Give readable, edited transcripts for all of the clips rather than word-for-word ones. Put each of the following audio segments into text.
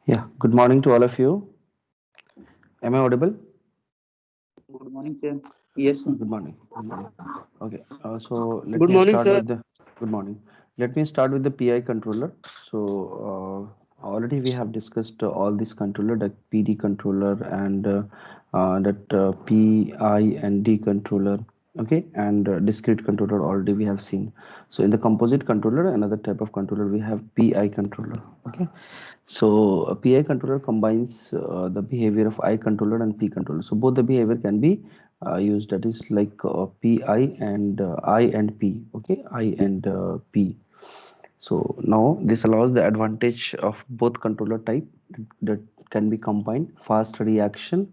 Yeah, good morning to all of you. Am I audible? Good morning, sir. Yes, sir. Good morning. Good morning. Okay, so let Good me morning, start sir. with the good morning. Let me start with the PI controller. Already we have discussed all these controller, that PD controller and that PI and D controller. Okay, and discrete controller already we have seen. So in the composite controller, another type of controller we have PI controller. Okay, so a PI controller combines the behavior of I controller and P controller. So both the behavior can be used. That is like PI and I and P. Okay, I and P. So now this allows the advantage of both controller type that can be combined: fast reaction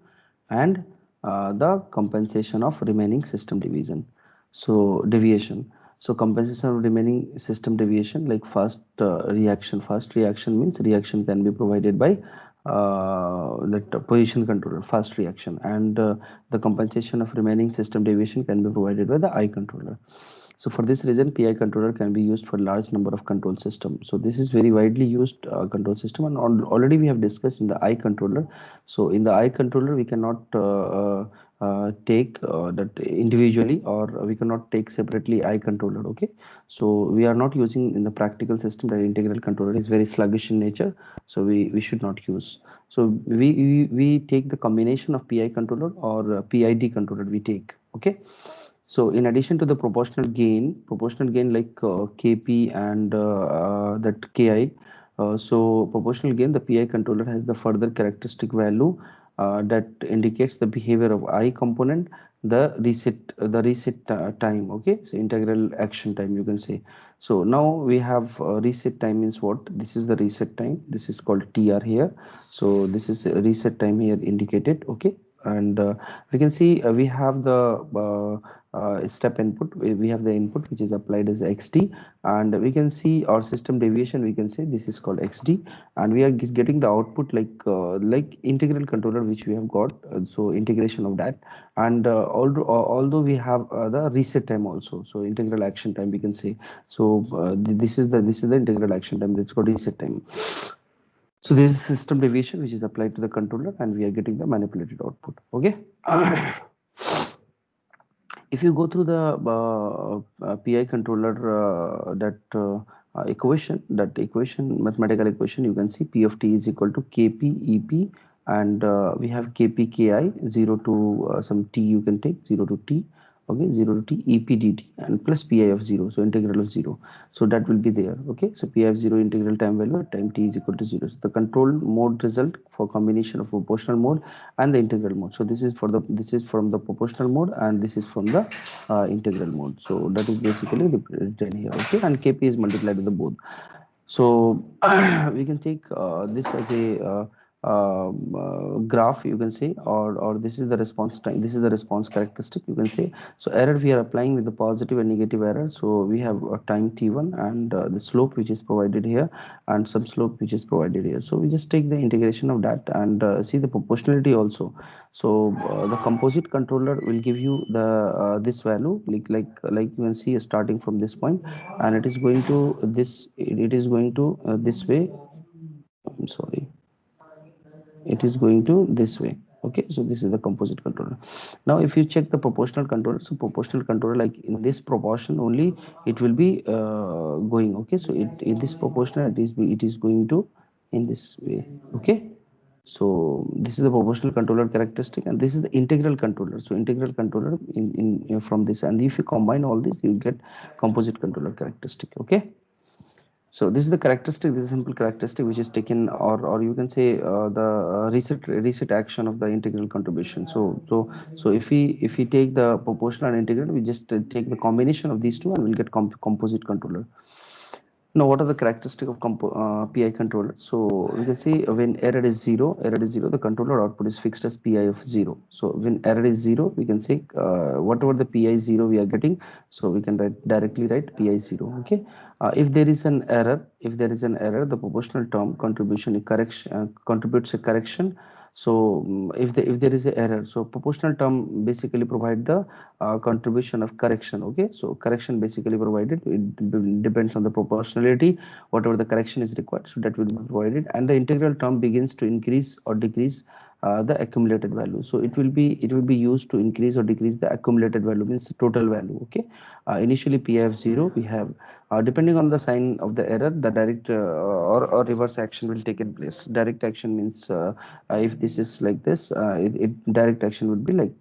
and the compensation of remaining system division. So deviation. So compensation of remaining system deviation, like fast reaction. Fast reaction means reaction can be provided by that position controller, fast reaction, and the compensation of remaining system deviation can be provided by the I controller. So for this reason, PI controller can be used for large number of control systems. So this is very widely used control system, and already we have discussed in the I controller. So in the I controller, we cannot take that individually, or we cannot take separately I controller. Okay, so we are not using in the practical system that integral controller is very sluggish in nature. So we should not use. So we take the combination of PI controller or PID controller we take. Okay, so in addition to the proportional gain like Kp and that Ki, so proportional gain, the PI controller has the further characteristic value that indicates the behavior of I component, the reset time. Okay, so integral action time you can say. So now we have reset time means what? This is the reset time. This is called TR here. So this is reset time here indicated. Okay, and we can see we have the step input. We have the input which is applied as XD, and we can see our system deviation. We can say this is called XD, and we are getting the output like integral controller which we have got. So integration of that, and although we have the reset time also. So integral action time we can say. So this is the integral action time. That's called reset time. So this is system deviation which is applied to the controller, and we are getting the manipulated output. Okay. If you go through the PI controller that equation, mathematical equation, you can see P of t is equal to Kp Ep, and we have Kp Ki 0 to some t you can take 0 to t. Okay, 0 to t Ep dt and plus Pi of 0, so integral of 0. So that will be there. Okay, so Pi of 0 integral time value at time t is equal to 0. So the control mode result for combination of proportional mode and the integral mode. So this is from the proportional mode, and this is from the integral mode. So that is basically written here. Okay, and Kp is multiplied with the both. So we can take this as a graph you can say, or this is the response time, this is the response characteristic you can say. So error we are applying with the positive and negative error. So we have a time t1 and the slope which is provided here, and some slope which is provided here. So we just take the integration of that and see the proportionality also. So the composite controller will give you the this value like you can see starting from this point, and it is going to it is going to this way. I'm sorry, it is going to this way. Okay, so this is the composite controller. Now if you check the proportional controller, so proportional controller, like in this proportion only it will be going. Okay, so it in this proportional it is going to in this way. Okay, so this is the proportional controller characteristic, and this is the integral controller. So integral controller in from this, and if you combine all this you get composite controller characteristic. Okay, so this is the characteristic. This is simple characteristic which is taken, or you can say the reset action of the integral contribution. So if we take the proportional and integral, we just take the combination of these two, and we'll get composite controller. Now, what are the characteristic of PI controller? So we can see when error is zero, the controller output is fixed as PI of 0. So when error is 0, we can say whatever the PI 0 we are getting, so we can directly write PI 0. Okay. If there is an error, the proportional term contribution a correction contributes a correction. So if there is a error, so proportional term basically provide the contribution of correction. Okay, so correction basically provided, it depends on the proportionality, whatever the correction is required, so that will be provided, and the integral term begins to increase or decrease the accumulated value. So it will be used to increase or decrease the accumulated value, means the total value. Okay, initially PF 0 we have, depending on the sign of the error, the direct or reverse action will take in place. Direct action means if this is like this, direct action would be like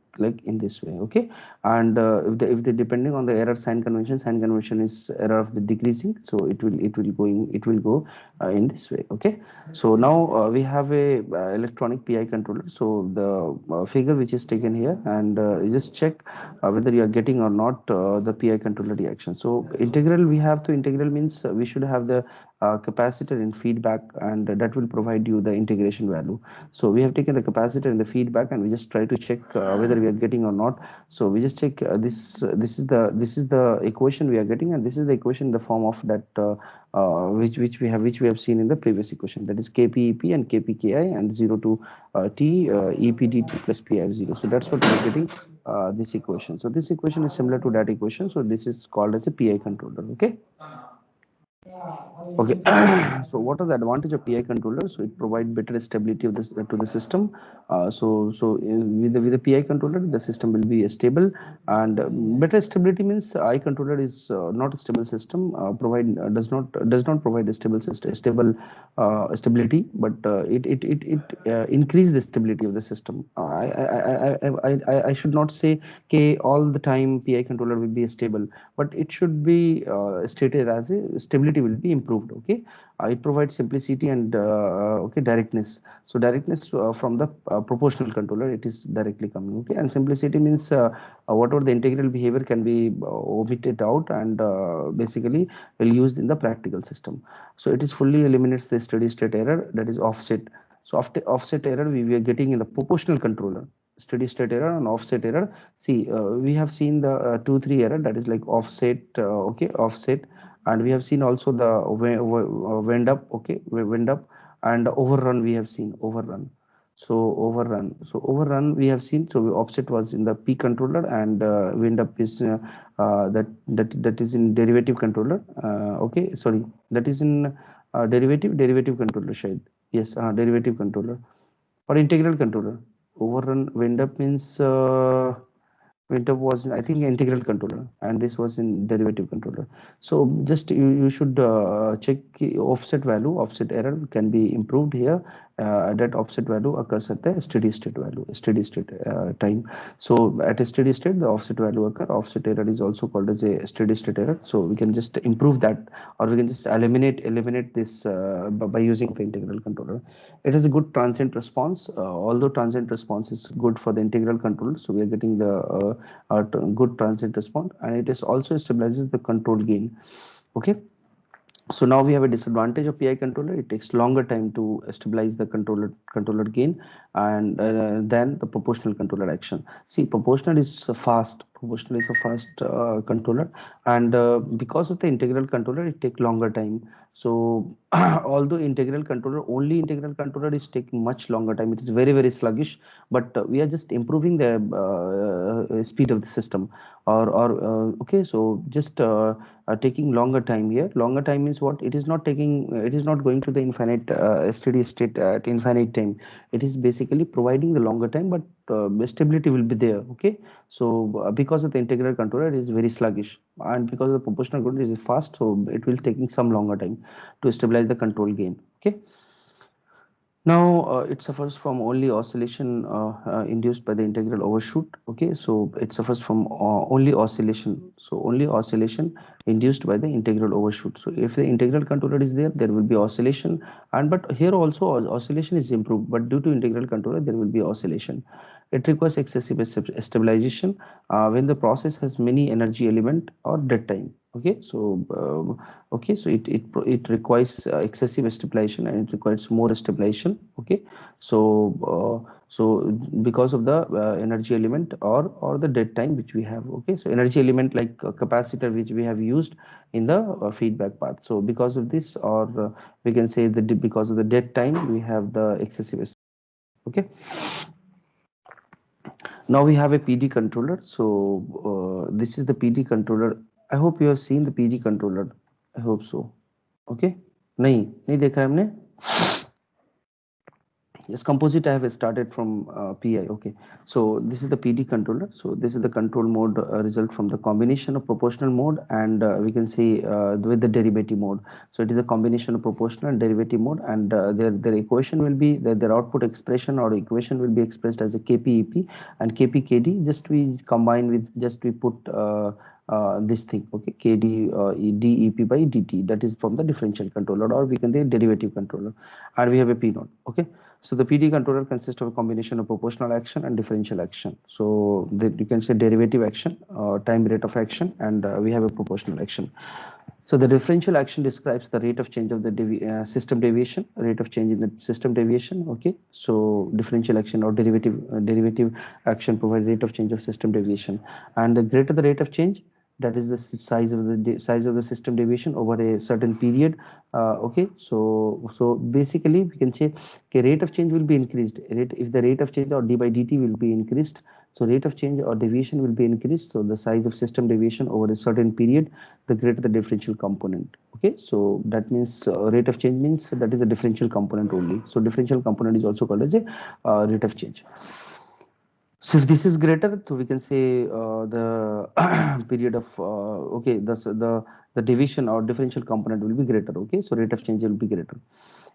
in this way. Okay, and if the depending on the error sign convention is error of the decreasing, so it will go in this way. Okay, so now we have a electronic PI controller. So the figure which is taken here, and you just check whether you are getting or not the PI controller reaction. So integral, we have to integral means we should have the capacitor in feedback, and that will provide you the integration value. So we have taken the capacitor in the feedback, and we just try to check whether we are getting or not. So we just check this is the equation we are getting, and this is the equation in the form of that which we have seen in the previous equation, that is KPEP and KPKI and 0 to T EPDT plus PF0. So that's what we are getting this equation. So this equation is similar to that equation. So this is called as a PI controller. Okay. Okay, so what is the advantage of PI controller? So it provides better stability of this to the system. With the PI controller, the system will be stable, and better stability means I controller is not a stable system. Does not provide a stability, but it increase the stability of the system. I should not say okay all the time PI controller will be stable, but it should be stated as a stability will be improved. Okay, it provides simplicity and okay directness. So directness from the proportional controller, it is directly coming. Okay, and simplicity means whatever the integral behavior can be omitted out, and basically will used in the practical system. So it is fully eliminates the steady state error, that is offset. So after offset error we are getting in the proportional controller, steady state error and offset error. See, we have seen the 2 3 error, that is like offset. Okay, offset, and we have seen also the wind up. Okay, wind up, and overrun we have seen overrun. So overrun we have seen. So offset was in the P controller, and wind up is that is in derivative controller. Okay, sorry, that is in derivative controller shade. Yes, derivative controller or integral controller. Overrun wind up means Winter was, I think, integral controller, and this was in derivative controller. So just you should check offset value. Offset error can be improved here. That offset value occurs at the steady state value, steady state time. So at a steady state, the offset value occur. Offset error is also called as a steady state error. So we can just improve that, or we can just eliminate this by using the integral controller. It has a good transient response. Although transient response is good for the integral controller, so we are getting the good transient response, and it is also stabilizes the control gain. Okay, so now we have a disadvantage of PI controller. It takes longer time to stabilize the controller gain, and than the proportional controller action. See, proportional is fast. Proportional is a fast controller, and because of the integral controller, it take longer time. So although only integral controller is taking much longer time, it is very sluggish. But we are just improving the speed of the system, or okay. So just taking longer time here. Longer time means what? It is not taking. It is not going to the infinite steady state at infinite time. It is basically providing the longer time, but stability will be there. Okay, so because of the integral controller, it is very sluggish, and because of the proportional controller, it is fast, so it will taking some longer time to stabilize the control gain. Okay, now it suffers from only oscillation induced by the integral overshoot. Okay, so it suffers from only oscillation. So only oscillation induced by the integral overshoot. So if the integral controller is there, there will be oscillation, and but here also oscillation is improved. But due to integral controller, there will be oscillation. It requires excessive stabilization when the process has many energy element or dead time. Okay, so okay, so it requires excessive stabilization, and it requires more stabilization. Okay, so because of the energy element or the dead time which we have. Okay, so energy element like capacitor which we have used in the feedback path. So because of this, or we can say that because of the dead time, we have the excessive Okay, now we have a PD controller. So this is the PD controller. I hope you have seen the PD controller. I hope so. Okay, नहीं नहीं देखा है हमने. Yes, composite I have started from PI. Okay, so this is the PD controller. So this is the control mode result from the combination of proportional mode and we can say with the derivative mode. So it is a combination of proportional and derivative mode, and their equation will be their output expression or equation will be expressed as a KPEP and KPKD. Just we combine with just we put this thing, okay, KD DEP by DT, that is from the differential controller, or we can say derivative controller, and we have a P node. Okay, so the PD controller consists of a combination of proportional action and differential action. So you can say derivative action, time rate of action, and we have a proportional action. So the differential action describes the rate of change of the system deviation, rate of change in the system deviation. Okay, so differential action or derivative action provides rate of change of system deviation, and the greater the rate of change, that is the size of the system deviation over a certain period. Okay, so basically we can say okay, rate of change will be increased. If the rate of change or d by dt will be increased, so rate of change or deviation will be increased. So the size of system deviation over a certain period, the greater the differential component. Okay, so that means rate of change means that is a differential component only. So differential component is also called as a rate of change. So if this is greater, so we can say the period of okay, the division or differential component will be greater. Okay, so rate of change will be greater.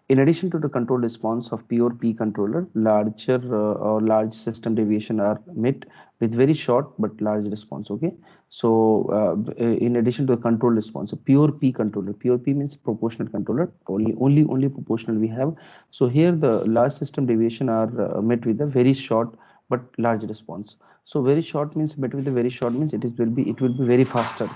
In addition to the control response of pure P controller, larger or large system deviation are met with very short but large response. Okay, so in addition to the control response, so pure P controller, pure P means proportional controller, only proportional we have. So here the large system deviation are met with a very short but large response. So very short means met with a very short means it will be very faster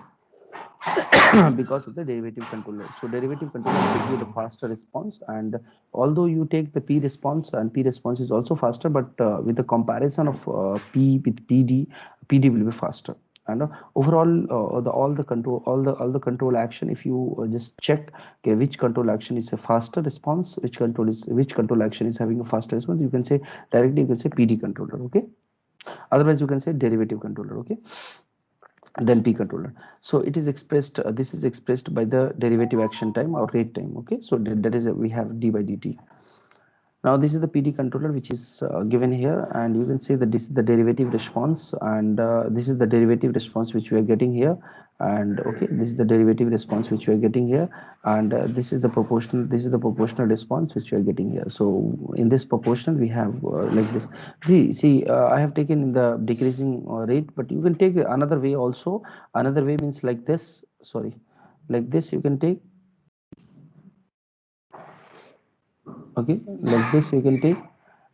because of the derivative controller. So derivative controller gives you the faster response, and although you take the P response, and P response is also faster, but with the comparison of P with PD, PD will be faster. And overall, all the control action, if you just check okay, which control action is a faster response, which control action is having a faster response, you can say directly you can say PD controller. Okay, otherwise you can say derivative controller. Okay, then P controller. So it is expressed, this is expressed by the derivative action time or rate time. Okay, so that is we have d by dt. Now this is the PD controller which is given here, and you can see that this is the derivative response, and this is the derivative response which we are getting here, and okay, this is the derivative response which we are getting here, and this is the proportional response which we are getting here. So in this proportional we have like this. See, I have taken in the decreasing rate, but you can take another way also. Another way means like this. Sorry, like this you can take. Okay, like this you can take,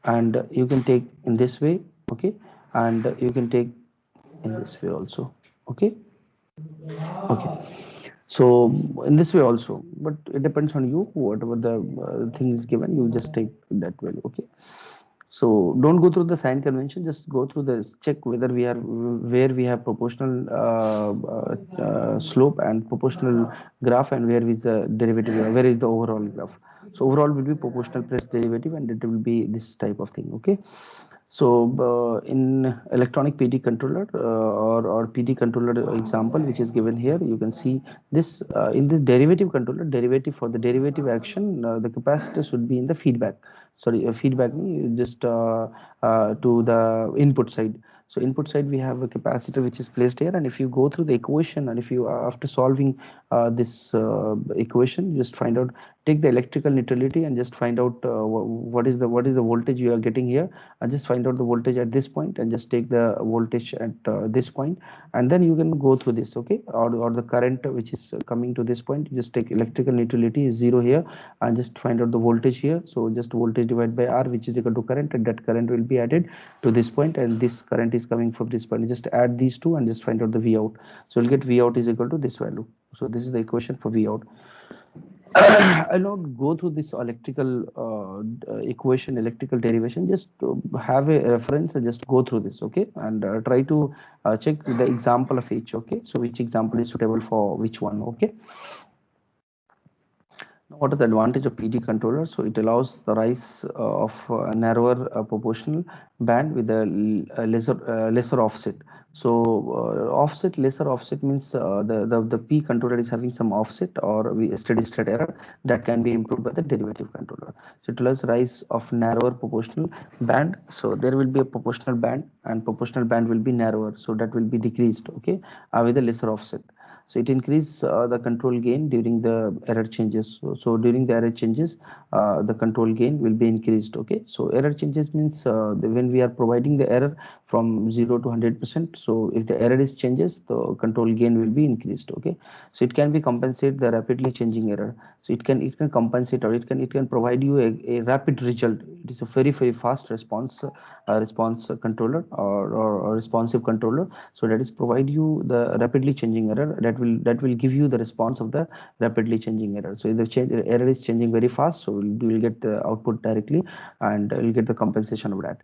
and you can take in this way. Okay, and you can take in this way also. Okay, okay, so in this way also, but it depends on you. Whatever the thing is given, you just take that value. Okay, so don't go through the sign convention, just go through this, check whether we are where we have proportional slope and proportional graph, and where is the derivative, where is the overall graph. So overall will be proportional plus derivative, and it will be this type of thing. Okay, so in electronic PD controller or PD controller example which is given here, you can see this in this derivative controller, derivative for the derivative action, the capacitor should be in the feedback. Sorry, feedback just to the input side. So input side we have a capacitor which is placed here, and if you go through the equation, and if you after solving this equation, just find out, take the electrical neutrality and just find out what is the voltage you are getting here, and just find out the voltage at this point, and just take the voltage at this point, and then you can go through this. Okay, or the current which is coming to this point, you just take electrical neutrality is 0 here, and just find out the voltage here. So just voltage divided by R, which is equal to current, and that current will be added to this point, and this current is coming from this point. You just add these two and just find out the V out. So you'll get V out is equal to this value. So this is the equation for V out. I'll not go through this electrical equation, electrical derivation. Just have a reference and just go through this. Okay, and try to check the example of each. Okay, so which example is suitable for which one. Okay, What is the advantage of PD controller? So it allows the rise of a narrower proportional band with a lesser offset. So offset, lesser offset means the P controller is having some offset or steady state error that can be improved by the derivative controller. So it allows rise of narrower proportional band. So there will be a proportional band and proportional band will be narrower. So that will be decreased, okay, with a lesser offset. So it increase the control gain during the error changes. So during the error changes, the control gain will be increased, okay. So error changes means when we are providing the error from 0 to 100%, so if the error is changes, the control gain will be increased, okay. So it can be compensate the rapidly changing error. So it can compensate, or it can provide you a rapid result. It is a very fast response controller, or responsive controller. So that is provide you the rapidly changing error that will give you the response of the rapidly changing error. So if the error is changing very fast, so you will get the output directly, and you'll get the compensation of that.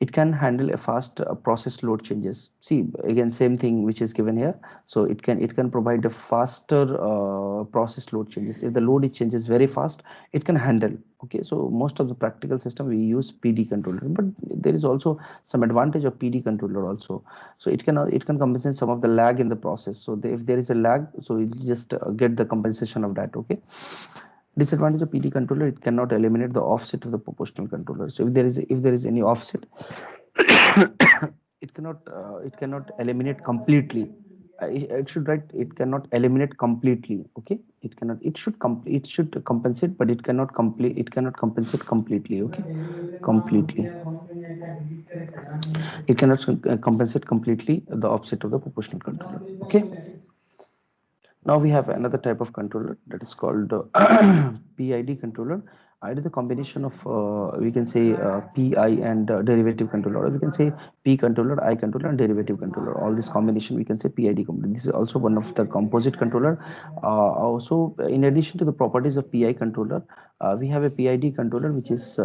It can handle a fast process load changes. See, again, same thing which is given here. So it can provide a faster process load changes. If the load it changes very fast, it can handle, okay. So most of the practical system we use PD controller, but there is also some advantage of PD controller also. So it can compensate some of the lag in the process. So if there is a lag, so you just get the compensation of that, okay. Disadvantage of PD controller, it cannot eliminate the offset of the proportional controller. So if there is any offset, it cannot eliminate completely. It should write, it cannot eliminate completely, okay. It should compensate, but it cannot compensate completely, okay. Completely, it cannot compensate completely the offset of the proportional controller, okay. Now we have another type of controller that is called PID controller. It is a combination of we can say PI and derivative controller, or we can say P controller, I controller, and derivative controller. All this combination we can say PID controller. This is also one of the composite controller. Also, in addition to the properties of PI controller, we have a PID controller which is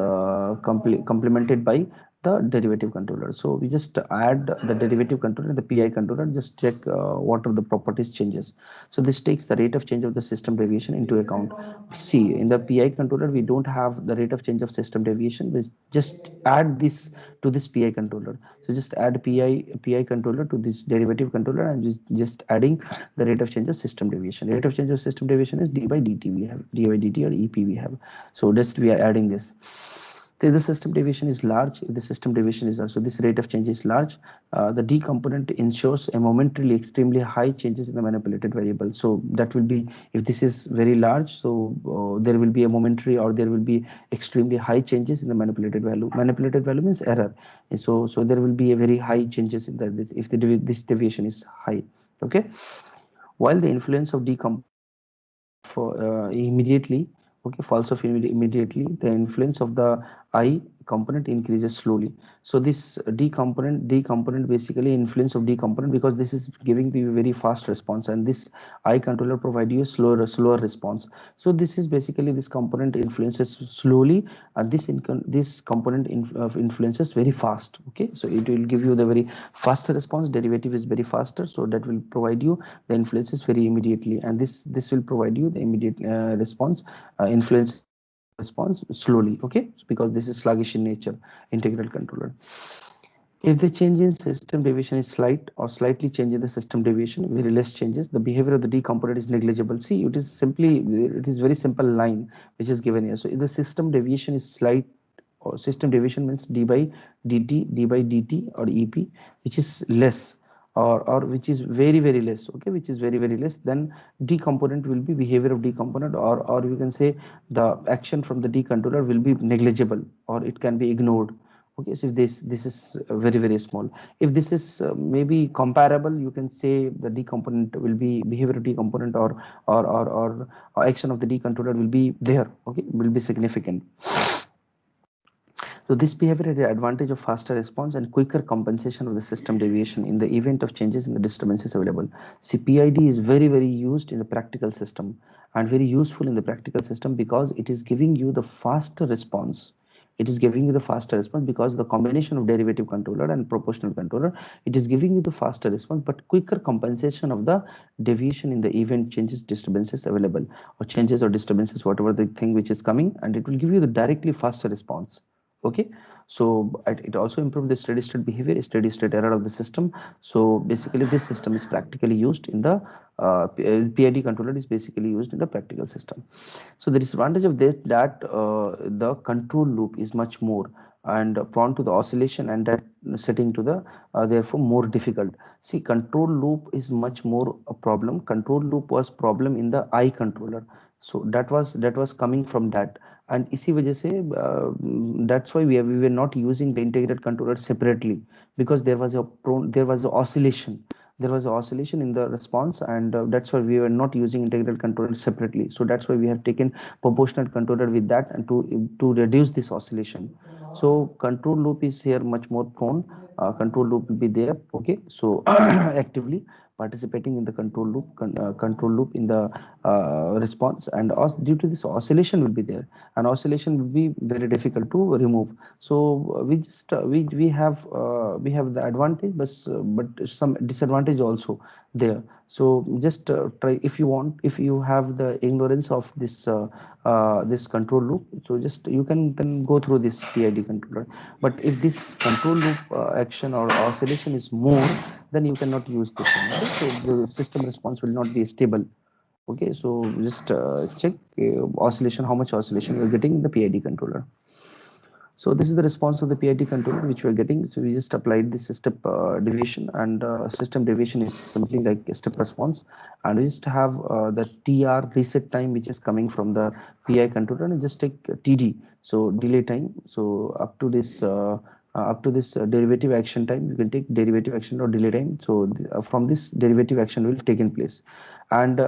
complemented by the derivative controller. So we just add the derivative controller and the PI controller, just check what are the properties changes. So this takes the rate of change of the system deviation into account. See, in the PI controller, we don't have the rate of change of system deviation. We just add this to this PI controller. So just add PI controller to this derivative controller, and just adding the rate of change of system deviation. Rate of change of system deviation is d by dt. We have d by dt, or EP we have. So just we are adding this. So if the system deviation is large, if the system deviation is large, so this rate of change is large, the D component ensures a momentarily extremely high changes in the manipulated variable. So that will be, if this is very large, so there will be a momentary, or there will be extremely high changes in the manipulated value. Manipulated value means error. And so there will be a very high changes in the this, if this deviation is high. Okay. While the influence of D component falls off immediately, okay, falls off immediately, the influence of the I component increases slowly. So this D component basically influence of D component, because this is giving the very fast response, and this I controller provide you a slower response. So this is basically, this component influences slowly, and this component influences very fast, okay. So it will give you the very faster response. Derivative is very faster, so that will provide you the influences very immediately, and this will provide you the immediate response, influences the response slowly, okay, because this is sluggish in nature. Integral controller, if the change in system deviation is slight, or slightly change in the system deviation, very less changes, the behavior of the D component is negligible. See, it is very simple line which is given here. So if the system deviation is slight, or system deviation means d by dt, or EP, which is less, or which is very less, okay, which is very less, then D component will be behavior of D component, or you can say the action from the D controller will be negligible, or it can be ignored. Okay, so if this is very small. If this is maybe comparable, you can say the D component will be behavior of D component, or action of the D controller will be there, okay, will be significant. So this behavior has the advantage of faster response and quicker compensation of the system deviation in the event of changes in the disturbances available. See, PID is very used in the practical system, and very useful in the practical system, because it is giving you the faster response. It is giving you the faster response because the combination of derivative controller and proportional controller, it is giving you the faster response but quicker compensation of the deviation in the event changes disturbances available, or changes or disturbances, whatever the thing which is coming, and it will give you the directly faster response. Okay, so it also improves the steady state behavior, steady state error of the system. So basically this system is practically used in the PID controller is basically used in the practical system. So the disadvantage of this, that the control loop is much more and prone to the oscillation, and that setting to the therefore more difficult. See, control loop is much more a problem. Control loop was problem in the I controller, so that was coming from that. And इसी वजह से that's why we were not using the integrated controller separately, because there was a oscillation, in the response, and that's why we were not using integral controller separately. So that's why we have taken proportional controller with that, and to reduce this oscillation. So control loop is here much more prone. Control loop will be there. Okay, so actively participating in the control loop in the response, and due to this oscillation will be there, and oscillation will be very difficult to remove. So we have the advantage, but some disadvantage also there. So just try, if you want, if you have the ignorance of this control loop, so just you can go through this PID controller. But if this control loop action or oscillation is more, then you cannot use this one. Okay, so the system response will not be stable. Okay, so just check oscillation, how much oscillation you're getting in the PID controller. So this is the response of the PID controller which we are getting. So we just applied this step deviation, and system deviation is something like a step response, and we just have the TR reset time which is coming from the PI controller, and just take TD, so delay time. So up to this derivative action time, you can take derivative action or delay time. So from this derivative action will take in place, and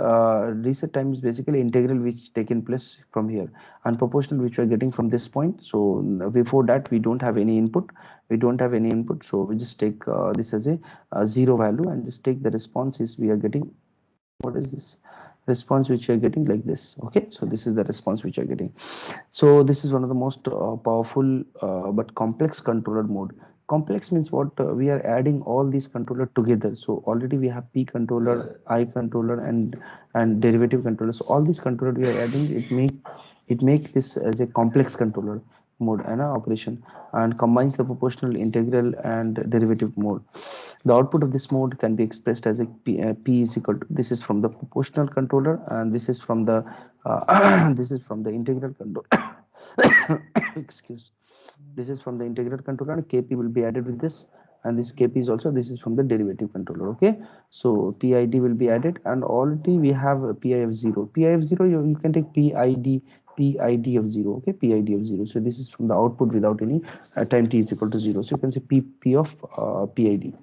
reset time is basically integral which taken place from here, and proportional which we are getting from this point. So before that we don't have any input, so we just take this as a zero value, and just take the responses we are getting. What is this response which you are getting like this? Okay, so this is the response which you are getting. So this is one of the most powerful but complex controller mode. Complex means what? We are adding all these controller together. So already we have P controller, I controller, and derivative controller. So all these controller we are adding, it make this as a complex controller mode and operation, and combines the proportional, integral, and derivative mode. The output of this mode can be expressed as a P is equal to, this is from the proportional controller, and this is from the this is from the integral control. Excuse. This is from the integral controller, and KP will be added with this, and this KP is also, this is from the derivative controller. Okay, so PID will be added, and already we have a PIF0. PIF0, you can take PID of 0. Okay, PID of 0. So this is from the output without any time t is equal to 0. So you can say P of PID.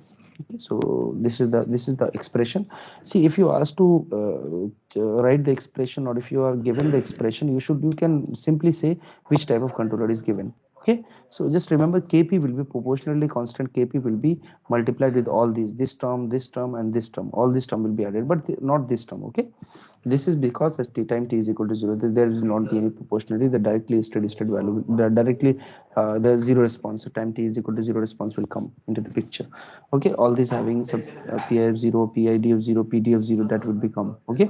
Okay, so this is the expression. See, if you ask to write the expression, or if you are given the expression, you can simply say which type of controller is given. Okay, so just remember KP will be proportionally constant. KP will be multiplied with all these, this term, and this term. All this term will be added, but not this term. Okay, this is because as time t is equal to 0, there will not be any proportionality. The directly steady state value, the zero response. So time t is equal to 0 response will come into the picture. Okay, all these having some PI of 0, PID of 0, PD of 0, that would become. Okay,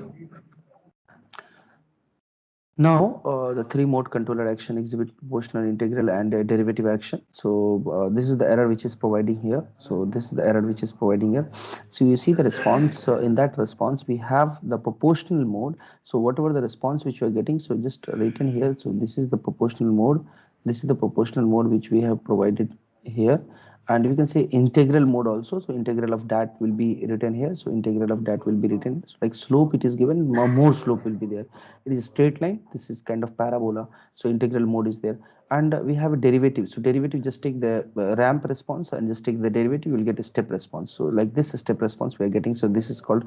now the three mode controller action exhibit proportional, integral, and derivative action. So this is the error which is providing here. So this is the error which is providing here. So you see the response, in that response we have the proportional mode. So whatever the response which you are getting, so just written here. So this is the proportional mode, this is the proportional mode which we have provided here, and we can say integral mode also. So integral of that will be written here. So integral of that will be written, so like slope it is given, more slope will be there. It is straight line, this is kind of parabola. So integral mode is there, and we have a derivative. So derivative, just take the ramp response and just take the derivative, you will get a step response. So like this step response we are getting. So this is called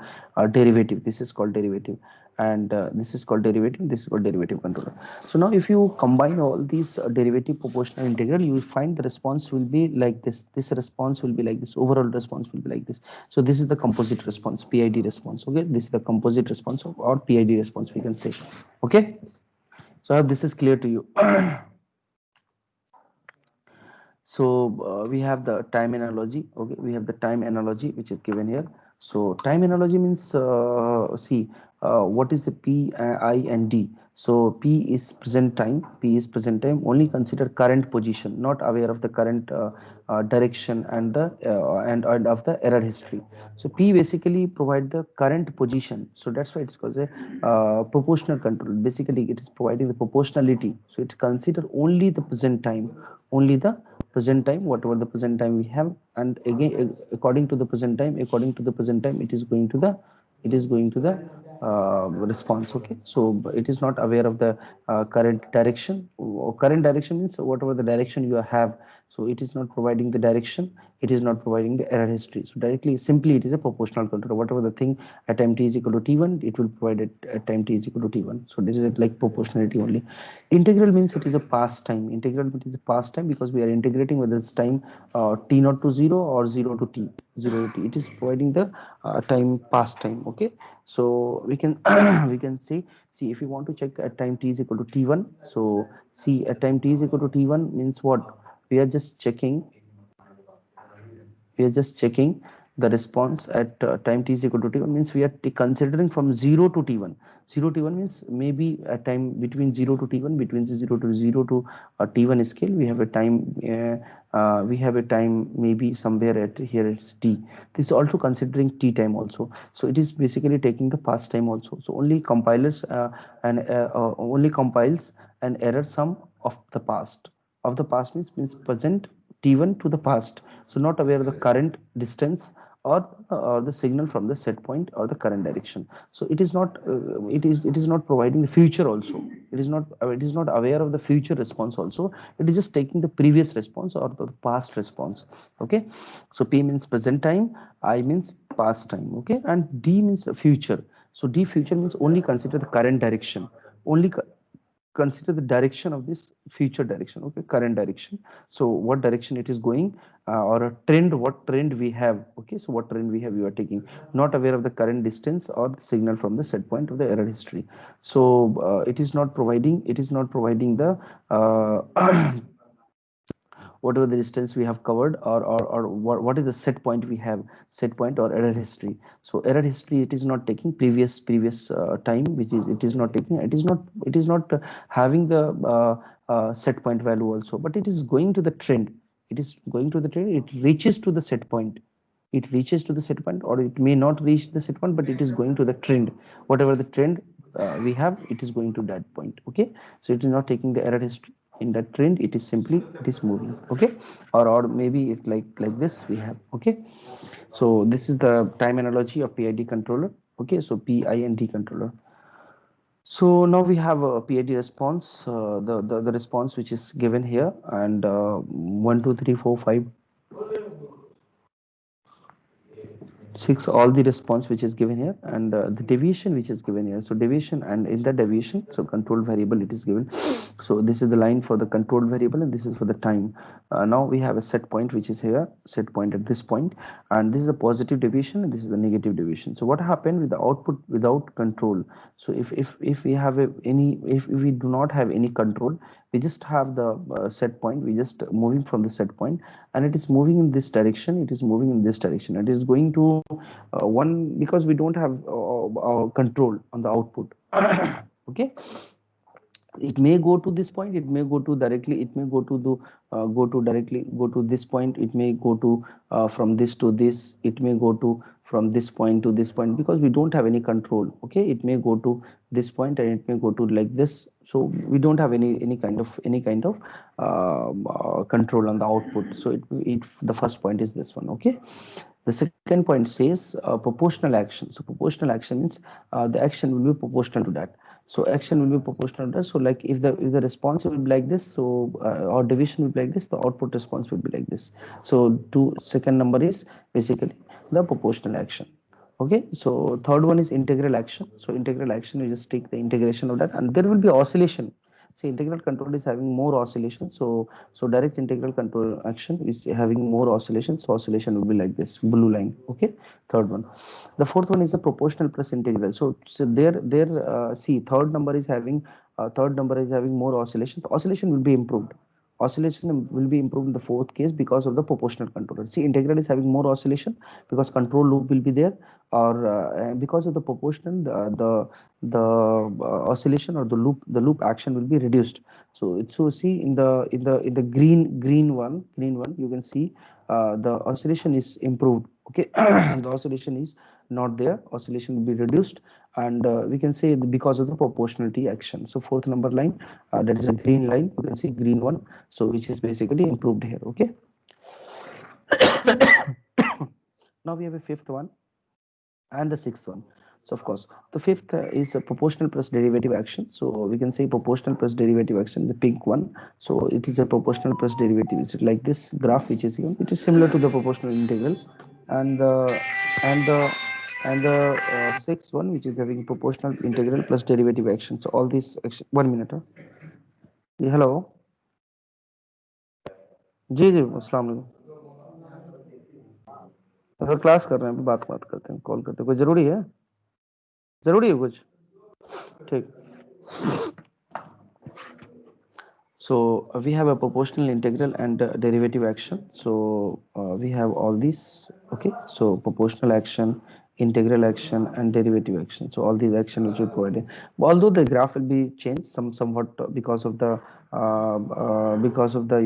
derivative, this is called derivative, and this is called derivative, this is called derivative controller. So now if you combine all these derivative, proportional, integral, you will find the response will be like this response will be like this, overall response will be like this. So this is the composite response, PID response. Okay, this is the composite response of, or PID response we can say. Okay, so I hope this is clear to you. So we have the time analogy. Okay, we have the time analogy which is given here. So time analogy means see what is the p, I and d. So p is present time. P is present time. Only consider current position, not aware of the current direction and the and of the error history. So p basically provide the current position. So that's why it's called a proportional control. Basically, it is providing the proportionality. So it consider only the present time, only the present time, whatever the present time we have, and again according to the present time, according to the present time, it is going to the response. Okay, so it is not aware of the current direction. Current direction means whatever the direction you have. So it is not providing the direction, it is not providing the error history. So directly, simply, it is a proportional controller. Whatever the thing at time t is equal to t1, it will provide it at time t is equal to t1. So this is it, like proportionality only. Integral means it is a past time. Integral means it is a past time because we are integrating whether it's time t not to 0 or 0 to t. 0 to t. It is providing the time past time. Okay, so we can we can see if you want to check at time t is equal to t1. So see at time t is equal to t1 means what? We are just checking, we are just checking the response at time t is equal to t1, means we are considering from 0 to t1. 0 to t1 means maybe a time between 0 to t1, between 0 to t1 scale, we have a time we have a time maybe somewhere at here it's t. This is also considering t time also. So it is basically taking the past time also. So only compilers and only compiles an error sum of the past. Of the past means present t1 to the past. So not aware of the current distance or the signal from the set point or the current direction. So it is not it is not providing the future also. It is not aware of the future response also. It is just taking the previous response or the past response. Okay, so p means present time, I means past time. Okay, and d means future. So d future means only consider the current direction, only consider the direction of this future direction. Okay, current direction. So what direction it is going, or a trend, what trend we have. Okay, so what trend we have, you are taking, not aware of the current distance or the signal from the set point of the error history. So it is not providing, it is not providing the whatever the distance we have covered, or what is the set point we have, set point or error history. So error history, it is not taking previous time, which is, it is not taking, it is not having the set point value also, but it is going to the trend. It is going to the trend, it reaches to the set point, it reaches to the set point, or it may not reach the set point, but it is going to the trend. Whatever the trend we have, it is going to that point. Okay, so it is not taking the error history in that trend, it is simply, it is moving. Okay, or maybe it like this we have. Okay, so this is the time analogy of PID controller. Okay, so PID controller. So now we have a PID response, the response which is given here, and 1 2 3 4 5 6, all the response which is given here, and the deviation which is given here. So deviation, and in the deviation, so control variable it is given. So this is the line for the control variable, and this is for the time. Now we have a set point which is here, set point at this point, and this is a positive deviation and this is the negative deviation. So what happened with the output without control? So if we have any, if we do not have any control, we just have the set point, we just moving from the set point, and it is moving in this direction, it is moving in this direction, it is going to one, because we don't have control on the output. Okay, it may go to this point, it may go to directly, it may go to the go to directly, go to this point, it may go to from this to this, it may go to from this point to this point, because we don't have any control. Okay, it may go to this point and it may go to like this. So we don't have any kind of control on the output. So it the first point is this one. Okay, the second point says proportional action. So proportional action means the action will be proportional to that. So action will be proportional to that. So like if the response will be like this, so or division will be like this, the output response will be like this. So two second number is basically the proportional action. Okay, so third one is integral action. So integral action, you just take the integration of that, and there will be oscillation. See, integral control is having more oscillation. So direct integral control action is having more oscillation. So oscillation will be like this blue line. Okay, third one. The fourth one is the proportional plus integral. So there see, third number is having more oscillations. Oscillation will be improved. Oscillation will be improved in the fourth case because of the proportional controller. See, integral is having more oscillation because control loop will be there, or because of the proportional, oscillation or the loop action will be reduced. So see in the green one you can see the oscillation is improved. Okay, the oscillation is not there, oscillation will be reduced, and we can say because of the proportionality action. So fourth number line, that is a green line, you can see green one, so which is basically improved here. Okay, now we have a fifth one and the sixth one. So of course the fifth is a proportional plus derivative action. So we can say proportional plus derivative action, the pink one. So it is a proportional plus derivative. Is it like this graph which is given? It is similar to the proportional integral. And the and the and the sixth one, which is having proportional integral plus derivative action. So all these action, 1 minute. जी hello, जी जी अस्सलाम वालेकुम। अगर class कर रहे हैं बात बात करते हैं, कॉल करते हैं, कोई जरूरी है? जरूरी है कुछ? ठीक। So we have a proportional integral and derivative action. So we have all these. Okay, so proportional action, integral action, and derivative action. So all these action which we provided. Although the graph will be changed somewhat because of the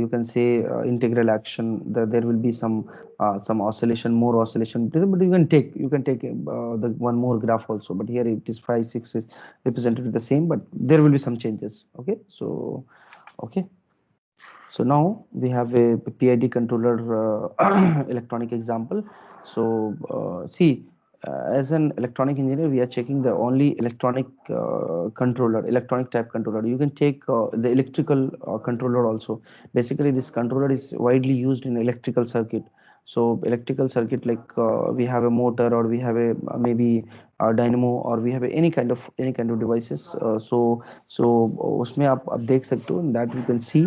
you can say integral action, there will be some oscillation, more oscillation. But you can take the one more graph also. But here it is 5 6 is represented with the same, but there will be some changes. Okay, so. Okay, so now we have a PID controller electronic example. So see, as an electronic engineer, we are checking the only electronic controller, electronic type controller. You can take the electrical controller also. Basically, this controller is widely used in electrical circuit. So electrical circuit, like we have a motor, or we have a maybe a dynamo, or we have any kind of devices. So उसमें आप देख सकते हो that you can see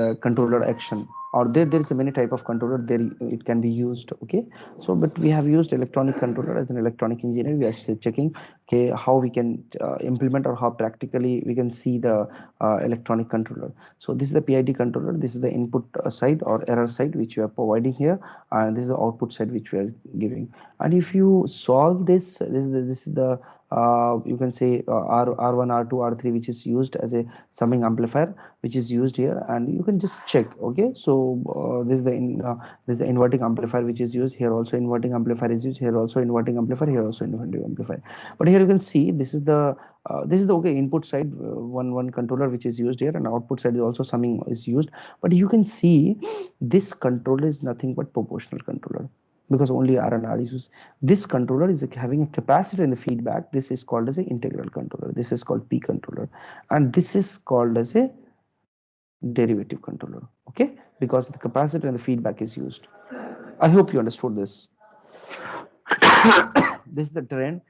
the controller action, or there is a many type of controller there, it can be used. Okay, so but we have used electronic controller. As an electronic engineer, we are checking okay how we can implement, or how practically we can see the electronic controller. So this is the PID controller, this is the input side or error side which we are providing here, and this is the output side which we are giving. And if you solve this is the you can say R1 R2 R3, which is used as a summing amplifier, which is used here, and you can just check. Okay, so this is the inverting amplifier which is used here, also inverting amplifier is used here, also inverting amplifier here, also inverting amplifier. But here you can see this is the okay input side, one controller which is used here, and output side is also summing is used. But you can see this controller is nothing but proportional controller, because only R and R is used. This controller is having a capacitor in the feedback. This is called as an integral controller. This is called P controller, and this is called as a derivative controller. Okay, because the capacitor and the feedback is used. I hope you understood this. This is the trend.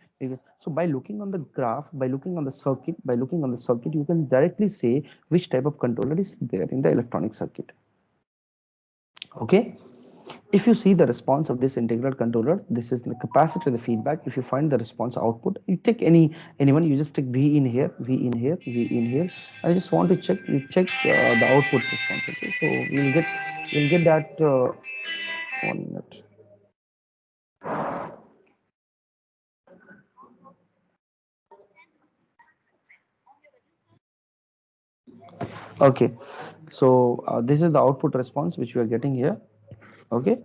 So by looking on the graph, by looking on the circuit, you can directly say which type of controller is there in the electronic circuit. Okay, if you see the response of this integral controller, this is the capacitor, the feedback. If you find the response output, you take anyone, you just take V in here, V in here, V in here. I just want to check, you check the output response. Okay, so you'll get that 1 minute. Okay, so this is the output response which we are getting here. Okay,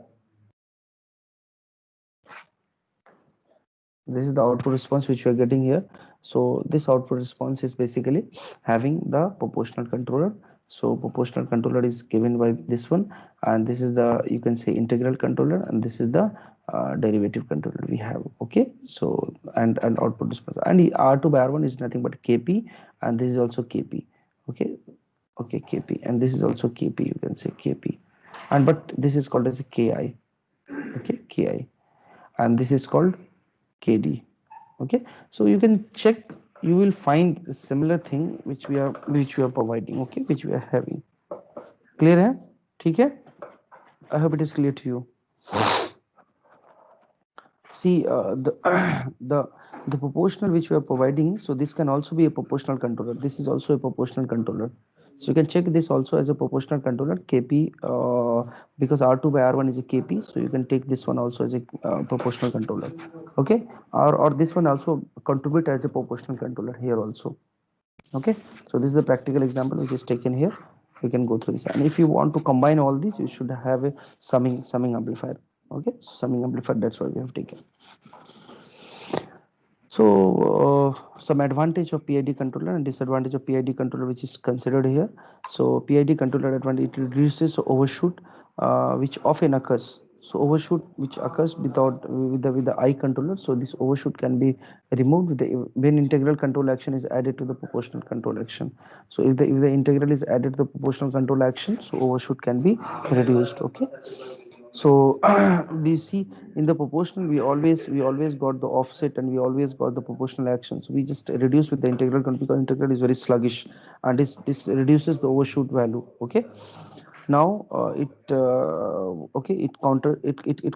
this is the output response which we are getting here. So this output response is basically having the proportional controller. So proportional controller is given by this one, and this is the you can say integral controller, and this is the derivative controller we have. Okay, so and output response, and R2 by R1 is nothing but KP, and this is also KP. Okay, okay, KP, and this is also KP, you can say KP, and but this is called as a KI. Okay, KI, and this is called KD. Okay, so you can check, you will find a similar thing which we are providing. Okay, which we are having. Clear है? ठीक है? I hope it is clear to you. See the the proportional which we are providing, so this can also be a proportional controller. This is also a proportional controller. So you can check this also as a proportional controller KP, because R2 by R1 is a KP, so you can take this one also as a proportional controller. Okay, or this one also contribute as a proportional controller here also. Okay, so this is the practical example which is taken here. You can go through this, and if you want to combine all these, you should have a summing amplifier. Okay, summing amplifier, that's why we have taken. So some advantage of PID controller and disadvantage of PID controller which is considered here. So PID controller advantage, it reduces overshoot, which often occurs. So overshoot which occurs without with the eye controller. So this overshoot can be removed with the when integral control action is added to the proportional control action. So if the integral is added to the proportional control action, so overshoot can be reduced. Okay. So we see in the proportional we always got the offset and we always got the proportional action. So we just reduce with the integral because integral is very sluggish, and this reduces the overshoot value. Okay. Now it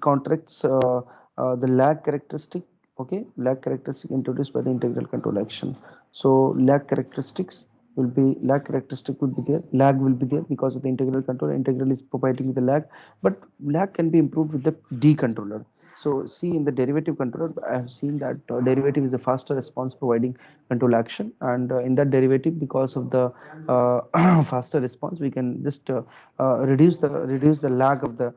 counteracts the lag characteristic. Okay, lag characteristic introduced by the integral control action. So lag characteristic will be there, lag will be there because of the integral control. Integral is providing the lag, but lag can be improved with the D controller. So see, in the derivative controller, I have seen that derivative is a faster response providing control action, and in that derivative, because of the faster response, we can just reduce the lag of the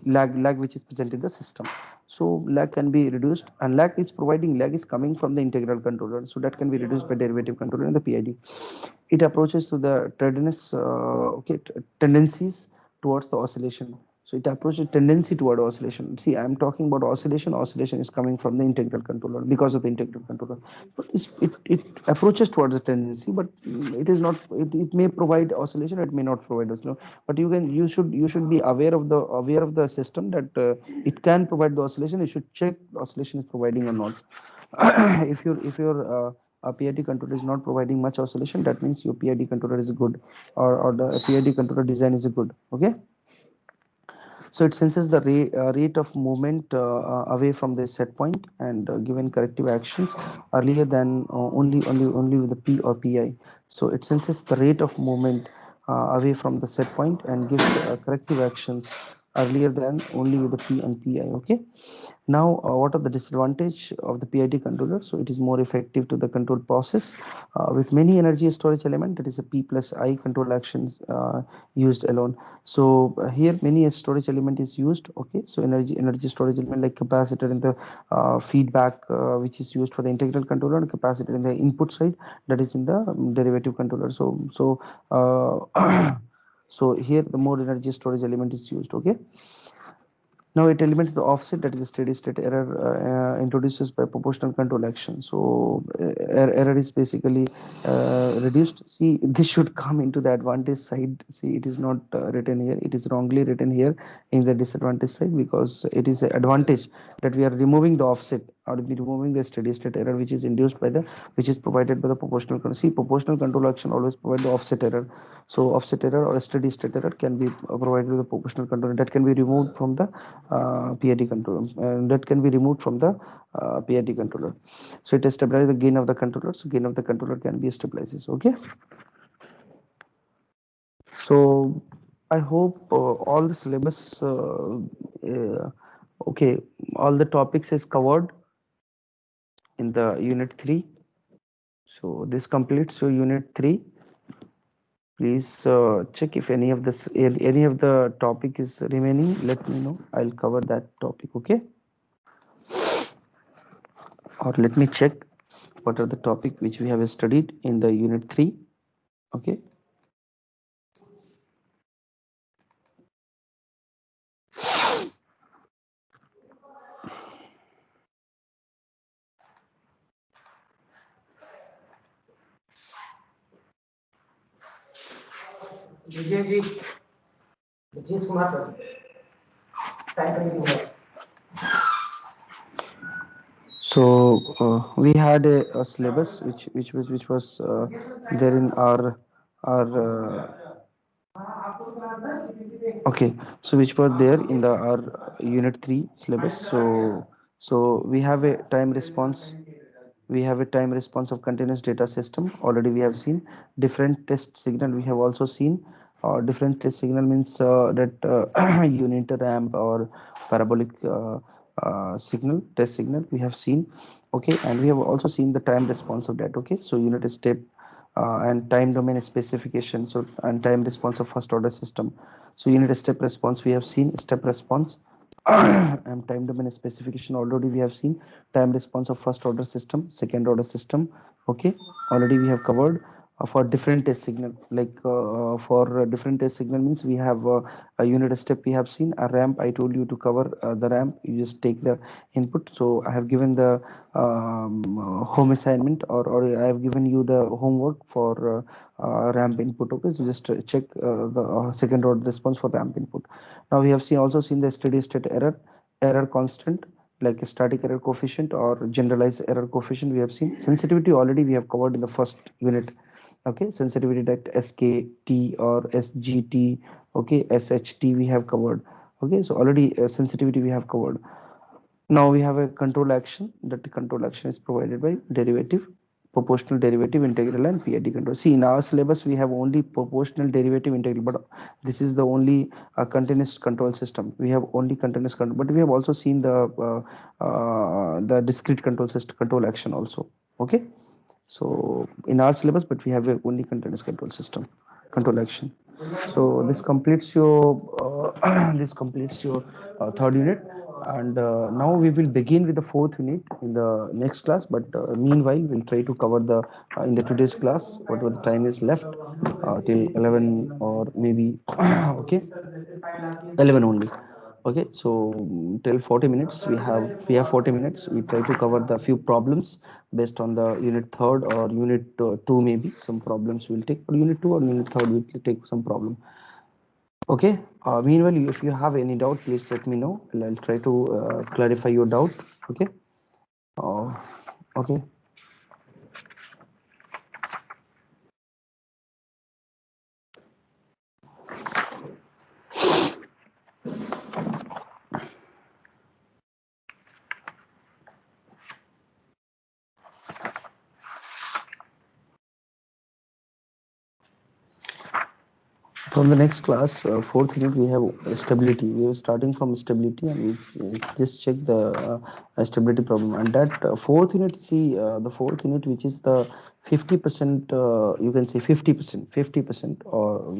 lag which is present in the system. So lag can be reduced, and lag is coming from the integral controller, so that can be reduced by derivative controller and the PID. It approaches to the tardiness, tendencies towards the oscillation. So it approaches tendency toward oscillation. See, I'm talking about oscillation. Oscillation is coming from the integral controller because of the integral controller. But it approaches towards the tendency, but it is not. It may provide oscillation. It may not provide oscillation. But you should be aware of the system that it can provide the oscillation. You should check the oscillation is providing or not. If your PID controller is not providing much oscillation, that means your PID controller is good, or the PID controller design is good. Okay. So it senses the rate of movement away from the set point and given corrective actions earlier than only with the P or PI. So it senses the rate of movement away from the set point and gives corrective actions earlier than only with the P and PI. Okay. Now, what are the disadvantage of the PID controller? So it is more effective to the control process with many energy storage element. That is a P plus I control actions used alone. So here many storage element is used. Okay, so energy storage element like capacitor in the feedback, which is used for the integral controller, and capacitor in the input side, that is in the derivative controller. So here the more energy storage element is used. Okay. Now it eliminates the offset, that is a steady state error introduces by proportional control action. So error is basically reduced. See, this should come into the advantage side. See, it is not written here. It is wrongly written here in the disadvantage side, because it is an advantage that we are removing the offset, or be removing the steady state error which is provided by the proportional control. See, proportional control action always provide the offset error. So offset error or a steady state error can be provided with the proportional control, that can be removed from the PID controller, and that can be removed from the PID controller. So it stabilizes the gain of the controller. So gain of the controller can be stabilizes. Okay. So I hope all the syllabus, okay, all the topics is covered in the unit 3. So this completes your unit 3. Please check if any of the topic is remaining. Let me know. I'll cover that topic. Okay. Or let me check what are the topic which we have studied in the unit 3. Okay. So we had a syllabus which was there in our okay, so which were there in the our unit 3 syllabus. So we have a time response. We have a time responsive continuous data system. Already we have seen different test signal. We have also seen different test signal means that unit ramp or parabolic signal test signal we have seen. Okay, and we have also seen the time response of that. Okay, so unit step and time domain specification. So and time response of first order system. So unit step response we have seen step response and time domain specification already we have seen time response of first order system, second order system. Okay, already we have covered for different test signal, like for different test signal means we have a unit step we have seen, a ramp I told you to cover the ramp, you just take the input. So I have given the home assignment, or I have given you the homework for ramp input. Okay, so just check the second order response for ramp input. Now we have seen also seen the steady state error constant, like a static error coefficient or generalized error coefficient. We have seen sensitivity already we have covered in the first unit. Okay, sensitivity that SKT or SGT, okay, SHT we have covered. Okay, so already sensitivity we have covered. Now we have a control action. That the control action is provided by derivative, proportional derivative, integral, and PID control. See, in our syllabus we have only proportional derivative integral, but this is the only continuous control system. We have only continuous control, but we have also seen the discrete control system, control action also. Okay, so in our syllabus, but we have a only continuous control system, control action. So this completes your this completes your third unit, and now we will begin with the fourth unit in the next class. But meanwhile, we'll try to cover the in the today's class whatever the time is left till 11 or maybe okay 11 only. Okay, so till 40 minutes we have 40 minutes. We try to cover the few problems based on the unit third or unit two. Maybe some problems we'll take, or unit two or unit third we'll take some problem. Okay, meanwhile, if you have any doubt, please let me know, and I'll try to clarify your doubt. Okay, uh, okay. From the next class, fourth unit, we have stability. We are starting from stability, and we just check the stability problem. And that fourth unit, see the fourth unit, which is the 50%, you can say 50%, 50%, or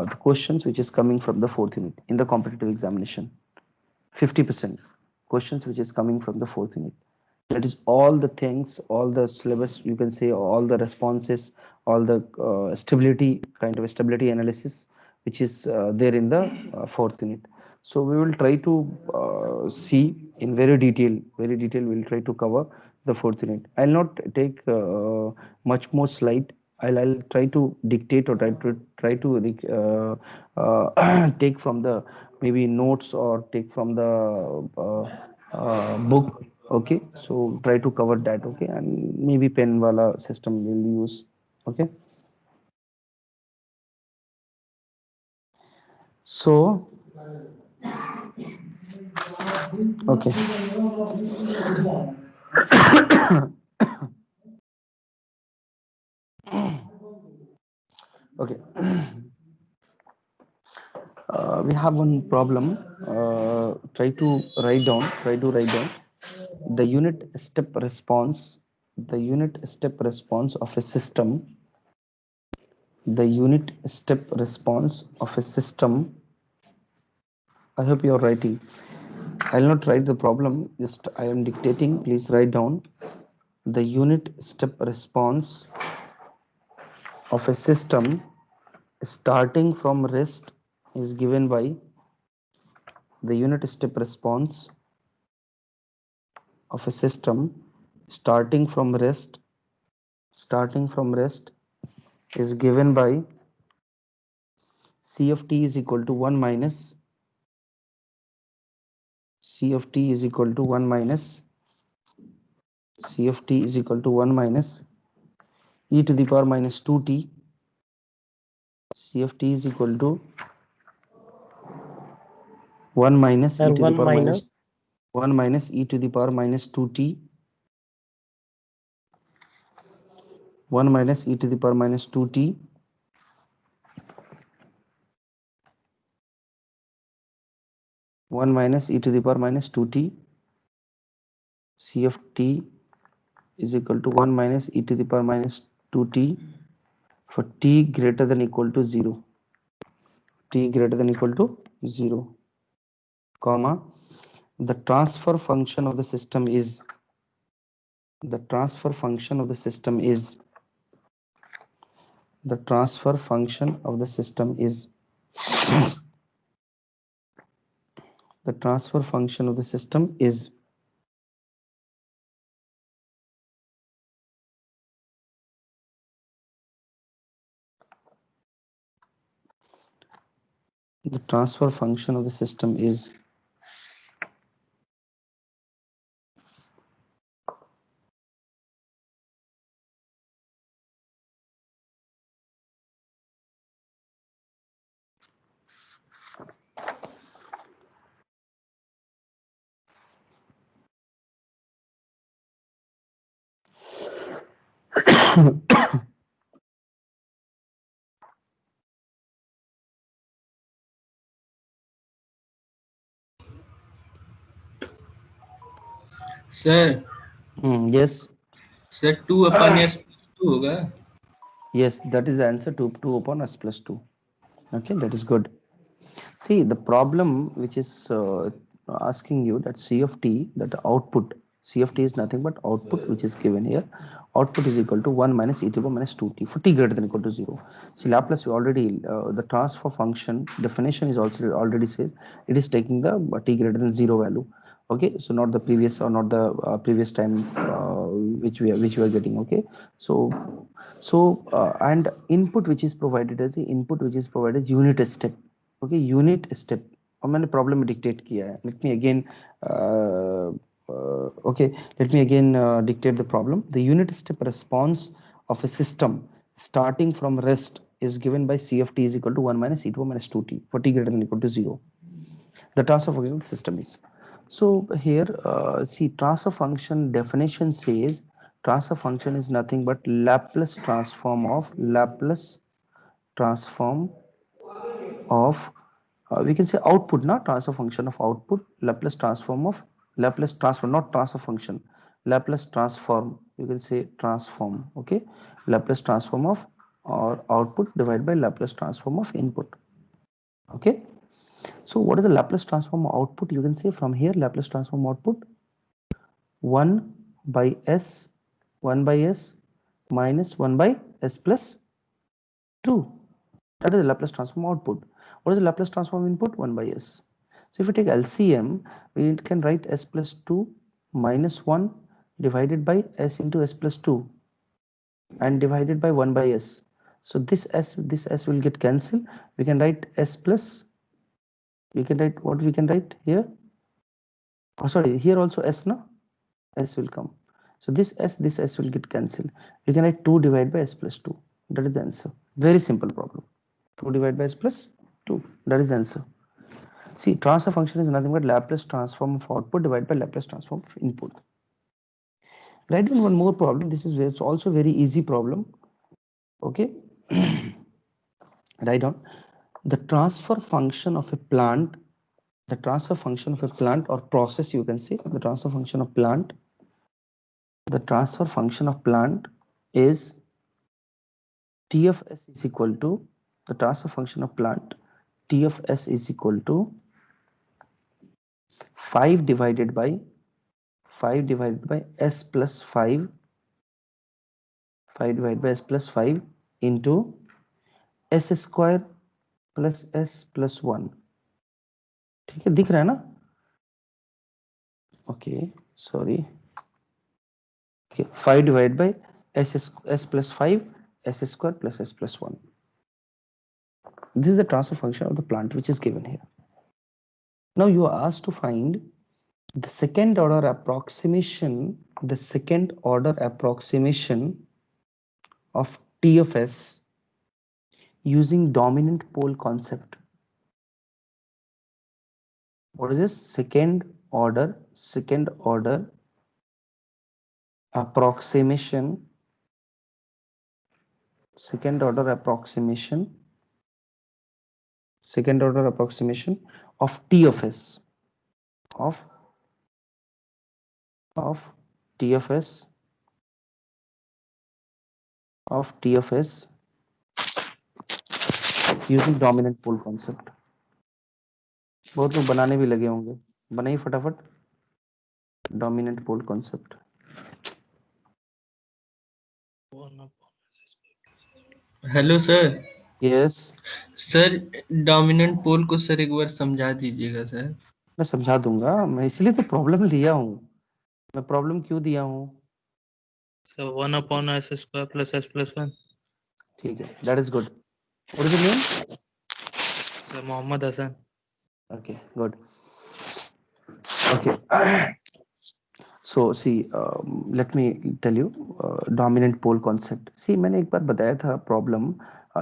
the questions which is coming from the fourth unit in the competitive examination. 50% questions which is coming from the fourth unit. That is all the things, all the syllabus, you can say all the responses, all the stability kind of stability analysis which is there in the fourth unit. So we will try to see in very detail we'll try to cover the fourth unit. I'll not take much more slide. I'll try to dictate, or try to take from the maybe notes, or take from the book. Okay, so try to cover that. Okay, and maybe pen wala system will use. Okay, so okay. Okay, we have one problem. Try to write down the unit step response, the unit step response of a system, the unit step response of a system. I hope you are writing. I'll not write the problem, just I am dictating. Please write down the unit step response of a system starting from rest is given by the unit step response of a system starting from rest is given by C of t is equal to 1 minus C of t is equal to 1 minus C of t is equal to 1 minus e to the power minus 2t. C of t is equal to 1 minus e Sir, to the one power minus minus 1 minus e to the power minus 2t 1 minus e to the power minus 2t, 1 minus e to the power minus 2t, c of t is equal to 1 minus e to the power minus 2t for t greater than equal to 0, t greater than equal to 0, comma, the transfer function of the system is, the transfer function of the system is, the transfer function of the system is, the transfer function of the system is, the transfer function of the system is, sir yes, sir 2/s+2 होगा. yes, that is the answer to 2 upon s plus 2. Okay, that is good. See, the problem which is asking you that C of t, that output, C of t is nothing but output which is given here. Output is equal to 1 minus e to the power minus 2t for t greater than equal to 0. See, Laplace, we already, the transfer function definition is also already says it is taking the t greater than 0 value. Okay, so not the previous or not the previous time which we are getting. Okay, so and input which is provided as the input which is provided unit step. Okay, unit step और मैंने problem dictate किया है. Let me again okay, let me again dictate the problem. The unit step response of a system starting from rest is given by c of t is equal to 1 minus e to the power minus 2t for t greater than equal to 0. The transfer function of the system is, so here see, transfer function definition says transfer function is nothing but Laplace transform of we can say output, not transfer function of output, Laplace transform of Laplace transform, not transfer function, Laplace transform, you can say transform. Okay, Laplace transform of or output divided by Laplace transform of input. Okay, so what is the Laplace transform of output? You can say from here Laplace transform output 1 by s, 1 by s minus 1 by s plus 2. That is the Laplace transform output. What is the Laplace transform input? 1 by s. So if we take LCM, we can write s plus 2 minus 1 divided by s into s plus 2 and divided by 1 by s. So this s will get cancelled. We can write s plus, we can write what we can write here. Oh, sorry, here also s, no? S will come. So this s will get cancelled. We can write 2 divided by s plus 2. That is the answer. Very simple problem. 2 divided by s plus 2. That is the answer. See, transfer function is nothing but Laplace transform of output divided by Laplace transform of input. Write down one more problem. This is it's also very easy problem. Okay. Write down the transfer function of a plant, the transfer function of a plant or process, you can say the transfer function of plant. The transfer function of plant is T of s is equal to, the transfer function of plant T of s is equal to 5 divided by s plus 5, 5 divided by s plus 5 into s square plus s plus 1. ठीक है, दिख रहा है ना? Okay, sorry. Okay, 5 divided by s plus 5, s square plus s plus 1. This is the transfer function of the plant which is given here. Now you are asked to find the second order approximation, the second order approximation of T of s using dominant pole concept. What is this? Second order approximation second order approximation of T of S of T of S using dominant pole concept. बहुत लोग बनाने भी लगे होंगे, बनाइए फटाफट dominant pole concept. Hello sir. Yes, sir dominant pole को sir एक बार समझा दीजिएगा सर। मैं समझा दूंगा, मैं इसलिए तो प्रॉब्लम लिया हूँ। मैं प्रॉब्लम क्यों दिया हूँ? So 1/s² plus s plus 1. ठीक है, that is good. What is the name? So Mohammed Hassan. Okay, good. Okay. So see, let me tell you dominant pole concept. See, मैंने एक बार बताया था problem.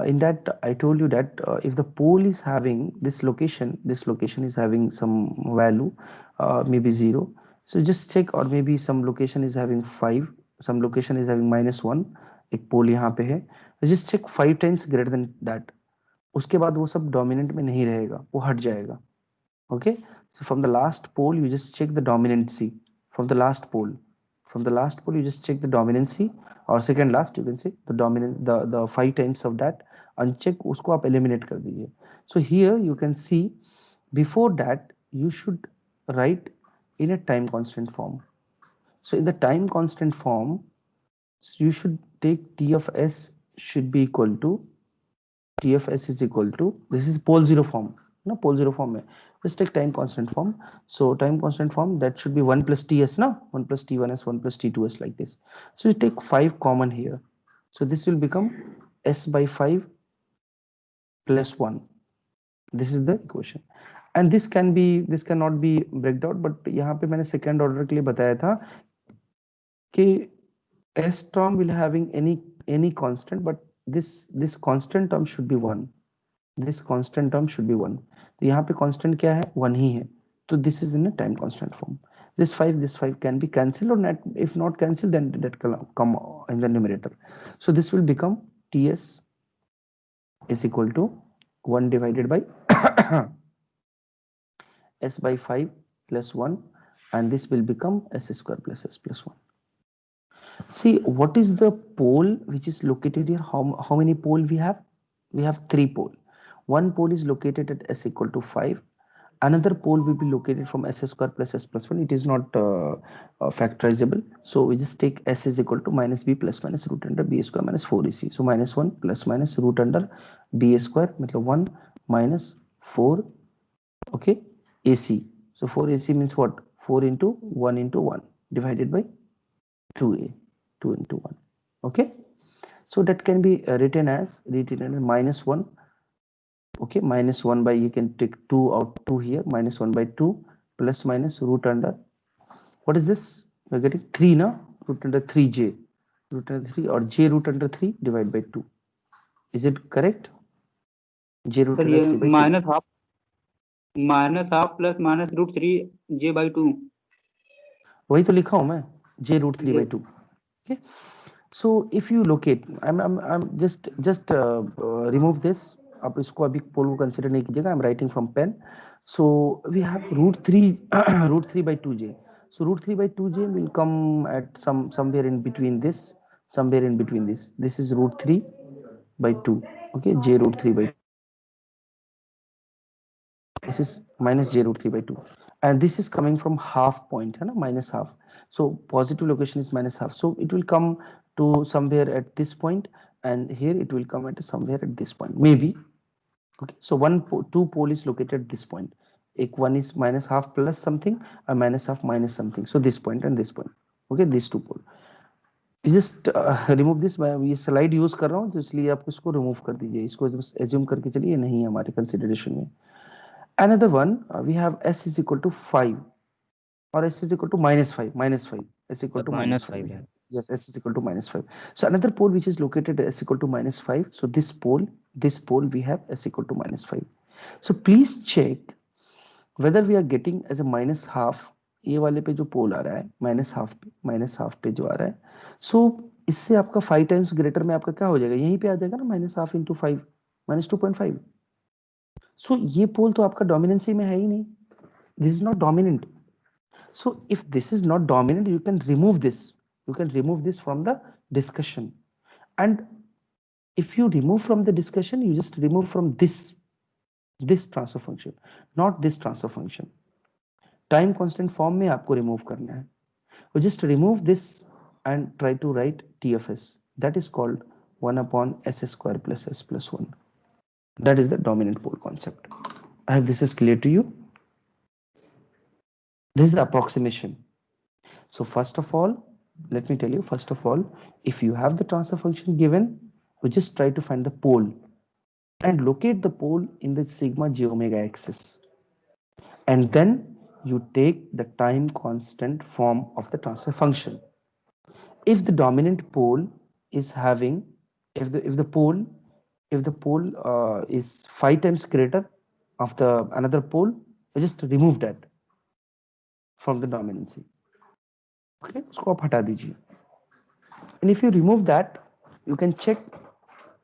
In that I told you that if the pole is having this location is having some value, maybe 0. So just check, or maybe some location is having 5, some location is having -1. एक pole यहाँ पे है. Just check 5 times greater than that. उसके बाद वो सब dominant में नहीं रहेगा, वो हट जाएगा. Okay, so from the last pole you just check the dominancy. From the last pole you just check the dominancy, or second last you can say the dominant, the 5 times of that uncheck, उसको आप eliminate कर दीजिए. So here you can see, before that you should write in a time constant form. So in the time constant form you should take T of S should be equal to T of S is equal to, this is pole zero form, no, pole zero form है. Just take time constant form. So time constant form, that should be 1 plus Ts, no, 1 plus T1s, 1 plus T2s, like this. So you take 5 common here. So this will become S by 5 plus 1. This is the equation. And this cannot be breaked out, but यहाँ पे मैंने second order के लिए बताया था कि S term will having any constant, but this constant term should be 1. This constant term should be 1. तो यहाँ पे constant क्या है? 1 ही है. तो this is in a time constant form. This 5 can be cancelled, or not, if not cancelled, then that can come in the numerator. So this will become Ts is equal to 1 divided by S by 5 plus 1, and this will become S square plus S plus 1. See, what is the pole which is located here? How many pole we have? We have 3 pole. One pole is located at S equal to 5. Another pole will be located from S square plus S plus 1. It is not factorizable. So we just take S is equal to minus B plus minus root under B square minus 4AC. So minus 1 plus minus root under B square, मतलब 1 minus 4, okay, AC. So 4AC means what? 4 into 1 into 1 divided by 2A, 2 into 1. Okay. So that can be written as minus 1. Okay, minus 1 by, you can take 2 out, 2 here, minus 1 by 2 plus minus root under, what is this? We're getting 3 now, root under 3j, root under 3, or j root under 3 divided by 2. Is it correct? J root under 3 by 2. minus half plus minus root 3 j by 2. वही तो लिखा हूं मैं, j root 3 by 2. Okay. So if you locate, I'm just remove this. आप इसको अभी पोल को consider नहीं कीजिएगा. I'm writing from pen. So we have root 3 root 3 by 2j. So root 3 by 2j will come at somewhere in between this, somewhere in between this. This is root 3 by 2. Okay, j root 3 by 2. This is minus j root 3 by 2, and this is coming from half point, है ना, minus half. So positive location is minus half. So it will come to somewhere at this point, and here it will come at somewhere at this point, maybe. Okay, so two pole is located at this point. One is minus half plus something, and minus half minus something. So this point and this point. Okay, these two pole. You just remove this. मैं ये slide use कर रहा हूँ, तो इसलिए आप इसको remove कर दीजिए. इसको assume करके चलिए, नहीं है हमारे consideration में. Another one, we have S is equal to 5, or S is equal to minus 5, S equal to minus 5. Yes, S is equal to minus 5. So another pole which is located at S equal to minus 5. So this pole we have S equal to minus 5. So please check whether we are getting as a minus half. ये वाले पे जो पोल आ रहा है minus half पे जो आ रहा है. So इससे आपका 5 टाइम्स ग्रेटर में आपका क्या हो जाएगा, यहीं पे आ जाएगा ना, -1/2 × 5 -2.5। सो ये पोल तो आपका डोमिनेंसी में है ही नहीं, this is not dominant. So if this is not dominant, you can remove this. You can remove this from the discussion. And if you remove from the discussion, you just remove from this transfer function, not this transfer function. Time constant form में आपको remove करना है. So just remove this and try to write TFS. That is called 1/s² plus s plus 1. That is the dominant pole concept. I hope this is clear to you. This is the approximation. So first of all, let me tell you, first of all, if you have the transfer function given, we just try to find the pole and locate the pole in the sigma j omega axis. And then you take the time constant form of the transfer function. If the dominant pole is having, if the pole is 5 times greater of the another pole, you just remove that from the dominancy. Okay, उसको आप हटा दीजिए. And if you remove that, you can check.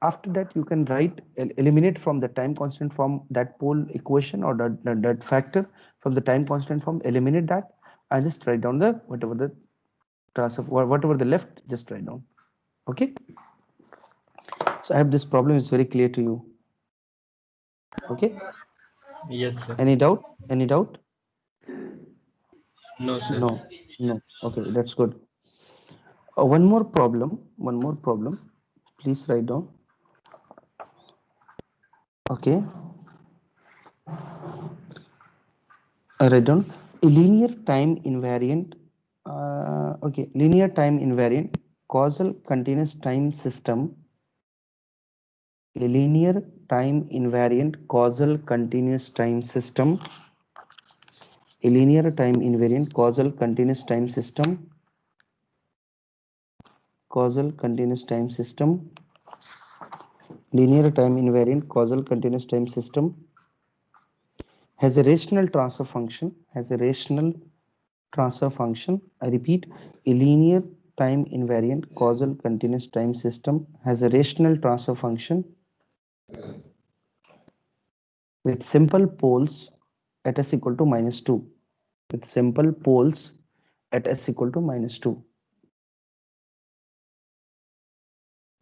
After that, you can write, eliminate from the time constant from that pole equation or that factor from the time constant form, eliminate that, and just write down the whatever the transfer, whatever the left, just write down. Okay. So I hope this problem is very clear to you. Okay. Yes, sir. Any doubt? Any doubt? No, sir. No. No. Okay, that's good. One more problem. One more problem. Please write down. Okay. Write down a linear time invariant. Okay, linear time invariant causal continuous time system. A linear time invariant causal continuous time system. A linear time invariant causal continuous time system. Causal continuous time system. Linear time invariant causal continuous time system has a rational transfer function. Has a rational transfer function. I repeat, a linear time invariant causal continuous time system has a rational transfer function with simple poles at s equal to -2. With simple poles at s equal to -2.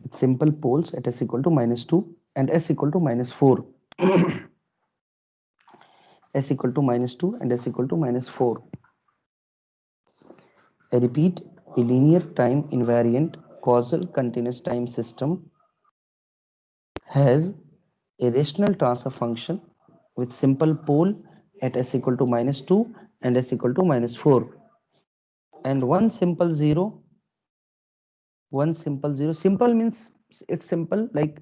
With simple poles at s equal to -2 and s equal to -4. S equal to -2 and s equal to -4. I repeat, a linear time invariant causal continuous time system has a rational transfer function with simple pole at s equal to -2 and s equal to -4 and one simple zero. Simple means it's simple, like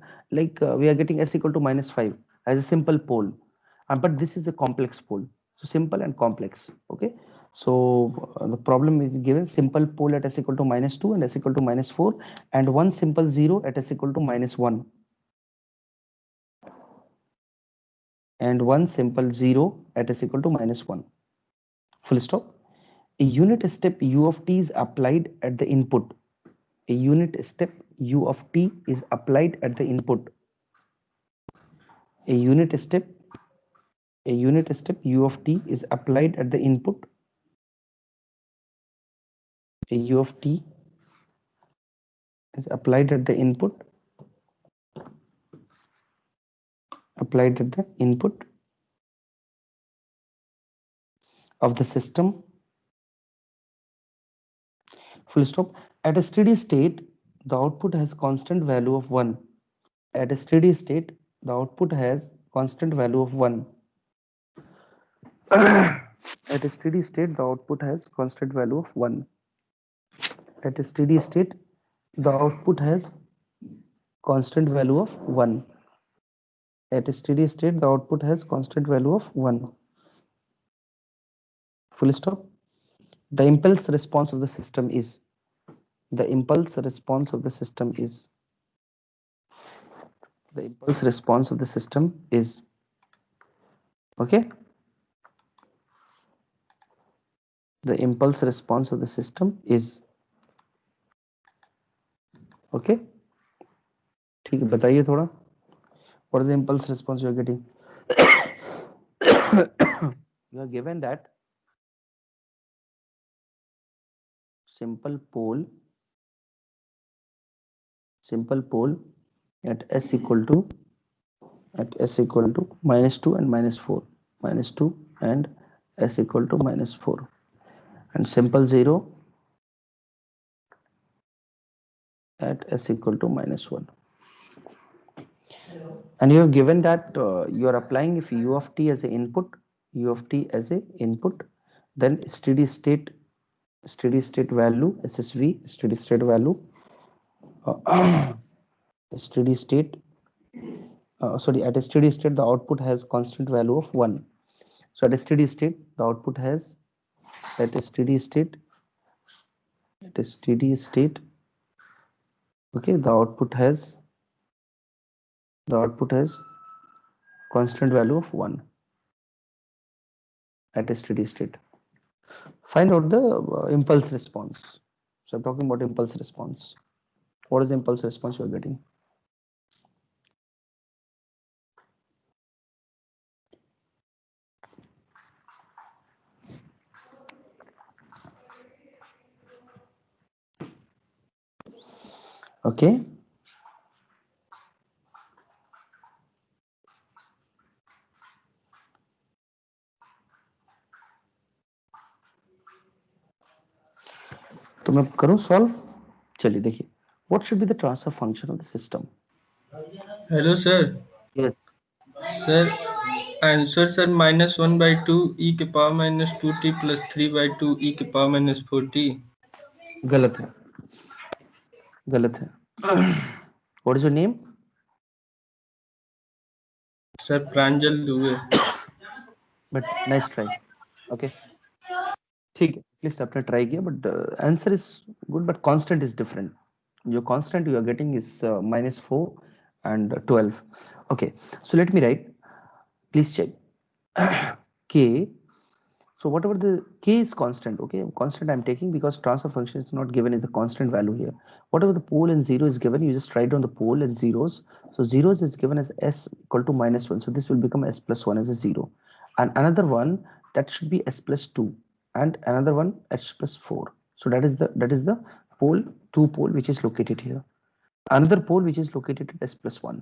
we are getting s equal to -5 as a simple pole, but this is a complex pole, so simple and complex. Okay, so the problem is given simple pole at s equal to -2 and s equal to -4 and one simple zero at s equal to -1 and one simple zero at s equal to -1. Full stop. A unit step u of t is applied at the input. A unit step u of t is applied at the input. A unit step u of t is applied at the input. A u of t is applied at the input. Applied at the input of the system. Full stop. At a steady state, the output has constant value of 1. At a steady state, the output has constant value of 1. At a steady state, the output has constant value of 1. At a steady state, the output has constant value of 1. At a steady state, the output has constant value of 1. Full stop. The impulse response of the system is. The impulse response of the system is. The impulse response of the system is. Okay. The impulse response of the system is. Okay ठीक है, बताइए थोड़ा, what is the impulse response you are getting? You are given that simple pole at s equal to -2 and -4, -2 and s equal to -4, and simple 0 at s equal to -1. And you have given that you are applying if u of t as an input, then steady state value, SSV, steady state value, steady state sorry, at a steady state the output has constant value of 1. So at a steady state the output has, at a steady state okay, the output has constant value of 1 at a steady state. Find out the impulse response. So I'm talking about impulse response. What is the impulse response you are getting? Okay. तो मैं करूं solve, चलिए देखिए, what should be the transfer function of the system? Hello sir. Yes. Sir answer sir -1/2 e के power -2t + 3/2 e के power -4t। गलत है, गलत है। What is your name? Sir Pranjal Dubey. But nice try. Okay. ठीक है, at least आपने try किया, but answer is good, but constant is different. जो constant you are getting is -4 and 12. Okay, so let me write, please check. K, so whatever the K is constant, okay, constant I'm taking because transfer function is not given as a constant value here. Whatever the pole and 0 is given, you just write down the pole and zeros. So zeros is given as s equal to -1, so this will become s plus 1 as a 0, and another one that should be s plus 2, and another one s plus 4. So that is the pole, 2 pole which is located here, another pole which is located at s plus 1.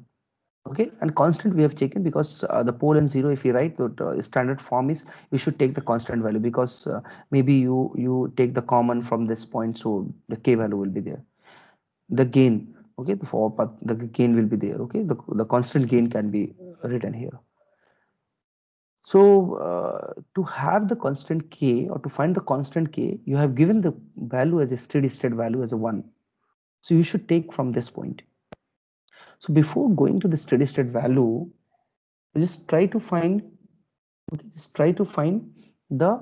Okay, and constant we have taken because the pole and 0, if you write the standard form is you should take the constant value, because maybe you take the common from this point, so the k value will be there. The gain, okay, the forward path, the gain will be there. Okay, the constant gain can be written here. So to have the constant k, or to find the constant k, you have given the value as a steady state value as a 1, so you should take from this point. So before going to the steady state value, just try to find, okay, just try to find the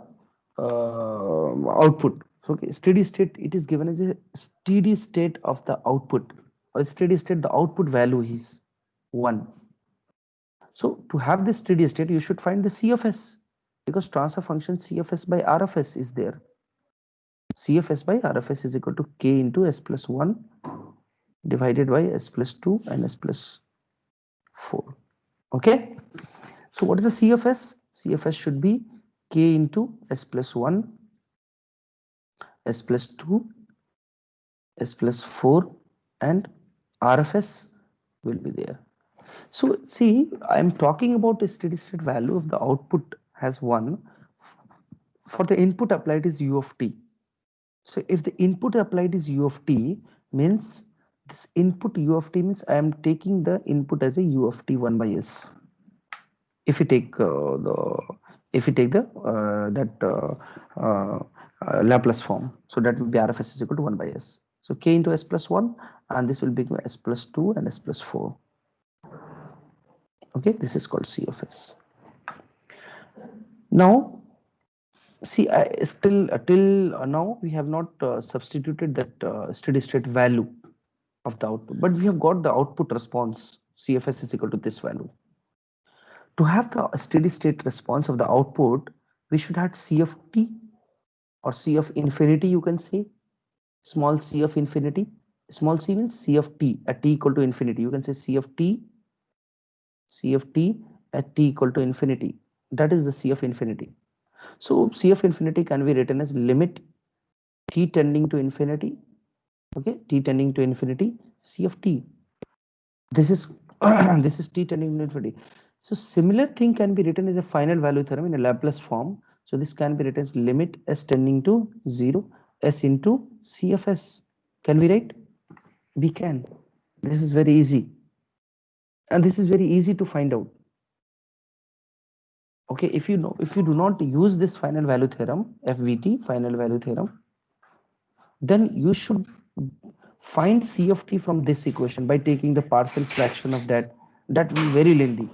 output. Okay, steady state, it is given as a steady state of the output, or steady state the output value is 1. So to have this steady state, you should find the C of S, because transfer function C of S by R of S is there. C of S by R of S is equal to K into S plus 1 divided by S plus 2 and S plus 4. Okay, so what is the C of S? C of S should be K into S plus 1, S plus 2, S plus 4, and R of S will be there. So see, I'm talking about a steady state value of the output has 1. For the input applied is U of t. So if the input applied is U of t, means this input U of t means I am taking the input as a U of t 1 by S. If you take the Laplace form, so that will be R of S is equal to 1 by S. So K into S plus 1, and this will become S plus 2 and S plus 4. Okay, this is called C of S. Now see, still till now we have not substituted that steady state value of the output, but we have got the output response. C of S is equal to this value. To have the steady state response of the output, we should have C of t, or C of infinity, you can say, small c of infinity. Small c means c of t at t equal to infinity. You can say c of t at t equal to infinity. That is the c of infinity. So c of infinity can be written as limit t tending to infinity. Okay, t tending to infinity, c of t. This is this is t tending to infinity. So similar thing can be written as a final value theorem in a Laplace form. So this can be written as limit s tending to 0 s into c of s. Can we write? We can. This is very easy, and this is very easy to find out. Okay, if you do not use this final value theorem, FVT, final value theorem, then you should find c of t from this equation by taking the partial fraction of that. That will be very lengthy.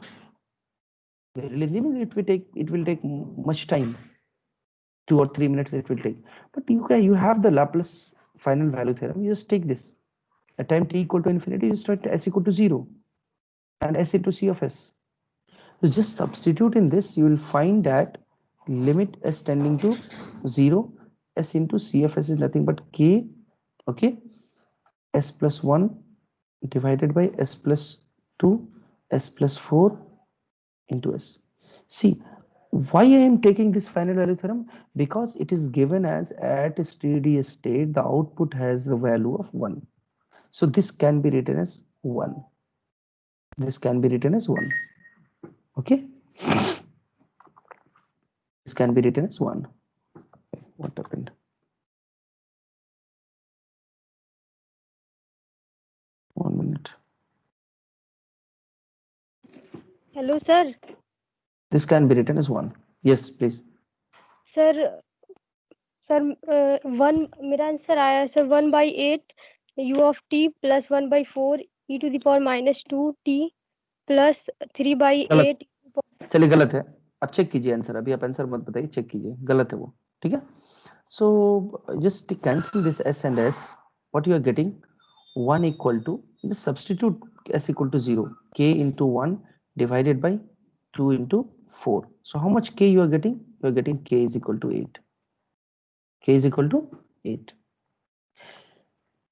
Very lengthy means it will take much time. 2 or 3 minutes it will take. But you have the Laplace final value theorem. You just take this. At time t equal to infinity, you start s equal to 0 and s into c of s. So just substitute in this, you will find that limit s tending to 0 s into c of s is nothing but k, okay, s plus 1 divided by s plus 2 s plus 4 into s. See, why I am taking this final value theorem? Because it is given as at a steady state the output has the value of 1. So this can be written as 1. This can be written as 1. Okay, this can be written as 1. What happened? One minute. Hello, sir. This can be written as 1. Yes, please. Sir, one मेरा answer आया sir 1/8 u of t plus 1/4 e to the power minus 2t plus 3/8. चलिए गलत है, अब check कीजिए answer. अभी आप answer मत बताइए, चेक कीजिए, गलत है वो. ठीक है. So just cancel this s and s. What you are getting? 1 equal to, just substitute s equal to 0, k into 1 divided by 2 into 4. So how much k you are getting? You are getting k is equal to 8. K is equal to 8.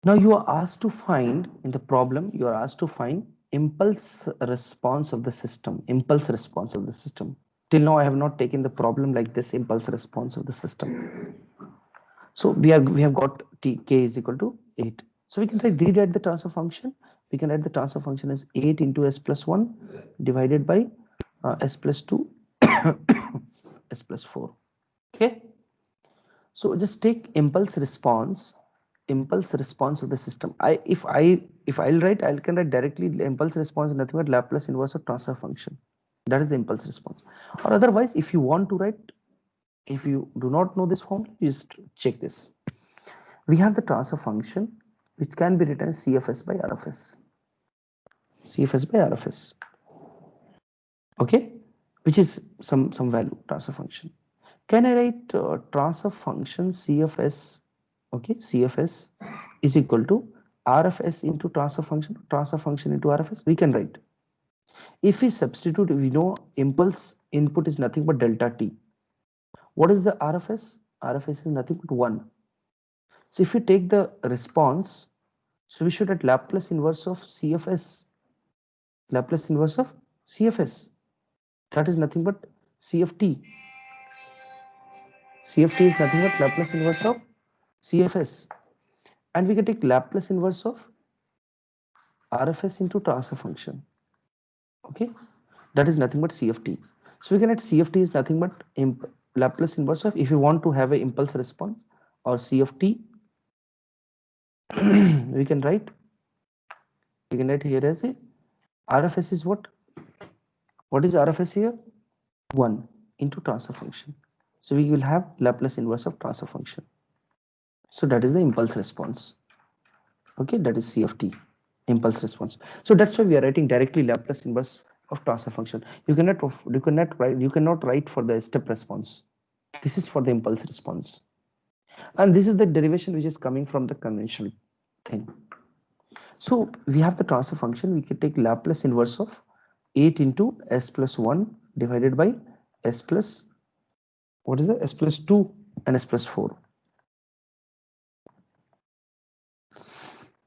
Now you are asked to find, in the problem you are asked to find impulse response of the system. Impulse response of the system. Till now I have not taken the problem like this, impulse response of the system. So we have got t, k is equal to 8. So we can rewrite the transfer function. We can write the transfer function as 8 into s plus 1 divided by s plus 2 s plus 4. Okay, so just take impulse response of the system. If I'll write, I can write directly impulse response is nothing but Laplace inverse of transfer function. That is the impulse response. Or otherwise, if you want to write, if you do not know this formula, just check this. We have the transfer function which can be written as CFS by RFS. CFS by RFS. Okay, which is some value transfer function. Can I write transfer function CFS? Okay, CFS is equal to RFS into transfer function into RFS. We can write. If we substitute, we know impulse input is nothing but delta t. What is the RFS? RFS is nothing but 1. So if we take the response, so we should have Laplace inverse of CFS. Laplace inverse of CFS. That is nothing but C of t. C of t is nothing but Laplace inverse of CFS. And we can take Laplace inverse of RFS into transfer function. Okay, that is nothing but C of t. So we can write C of t is nothing but Laplace inverse of, if you want to have an impulse response, or C of t, we can write here as a RFS is what? What is RFS here? 1 into transfer function. So we will have Laplace inverse of transfer function. So that is the impulse response. Okay, that is C of t, impulse response. So that's why we are writing directly Laplace inverse of transfer function. You cannot write for the step response. This is for the impulse response. And this is the derivation which is coming from the conventional thing. So we have the transfer function. We can take Laplace inverse of 8 into s plus 1 divided by s plus, what is it? S plus 2 and s plus 4.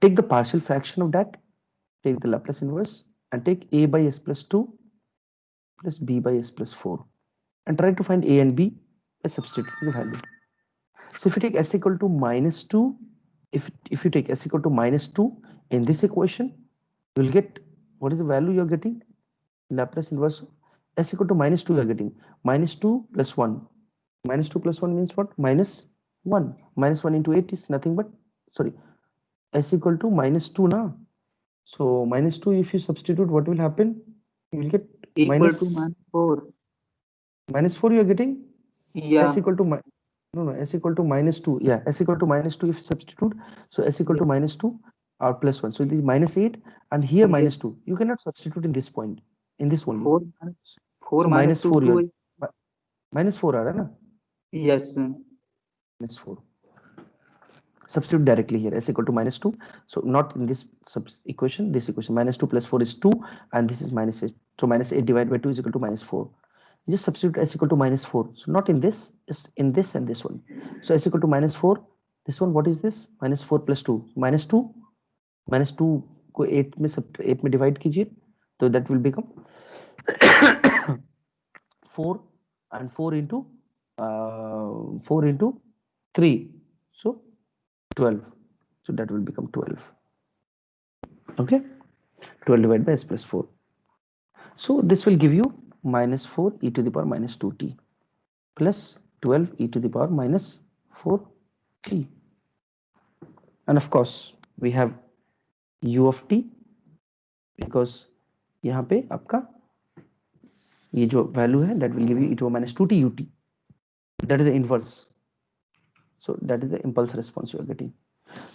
take the partial fraction of that, take the Laplace inverse, and take a by s plus 2 plus b by s plus 4, and try to find a and b by substituting the value. So if you take s equal to minus 2, if you take s equal to minus 2 in this equation, you will get, what is the value you are getting? Laplace inverse of s equal to minus 2 you are getting minus 2 plus 1. Minus 2 plus 1 means what? Minus 1. Minus 1 into 8 is nothing but, sorry, s equal to minus 2 now. So minus 2, if you substitute, what will happen? You will get Equal to -4. minus 4 you are getting? Yeah. S equal to no, s equal to minus 2. Yeah, s equal to minus 2 if you substitute. So s equal to minus 2 or plus 1. So it is minus 8, and here Yes. minus 2. You cannot substitute in this point, in this only. 4 So minus 4 you are, minus 4 are na? Yes. Minus 4. Substitute directly here, s equal to minus 2. So not in this equation, this equation. Minus 2 plus 4 is 2, and this is minus 8. So minus 8 divided by 2 is equal to minus 4. Just substitute s equal to minus 4. So not in this, just in this and this one. So s equal to minus 4. This one, what is this? Minus 4 plus 2. Minus 2. Minus 2 को 8 में divide कीजिए, तो that will become 4, and 4 into 3. So 12. So that will become 12. Okay, 12 divided by s plus 4. So this will give you minus 4 e to the power minus 2t plus 12 e to the power minus 4t. And of course we have u of t, because यहाँ पे आपका ये जो value है, that will give you e to the minus 2t ut. That is the inverse. So that is the impulse response you are getting.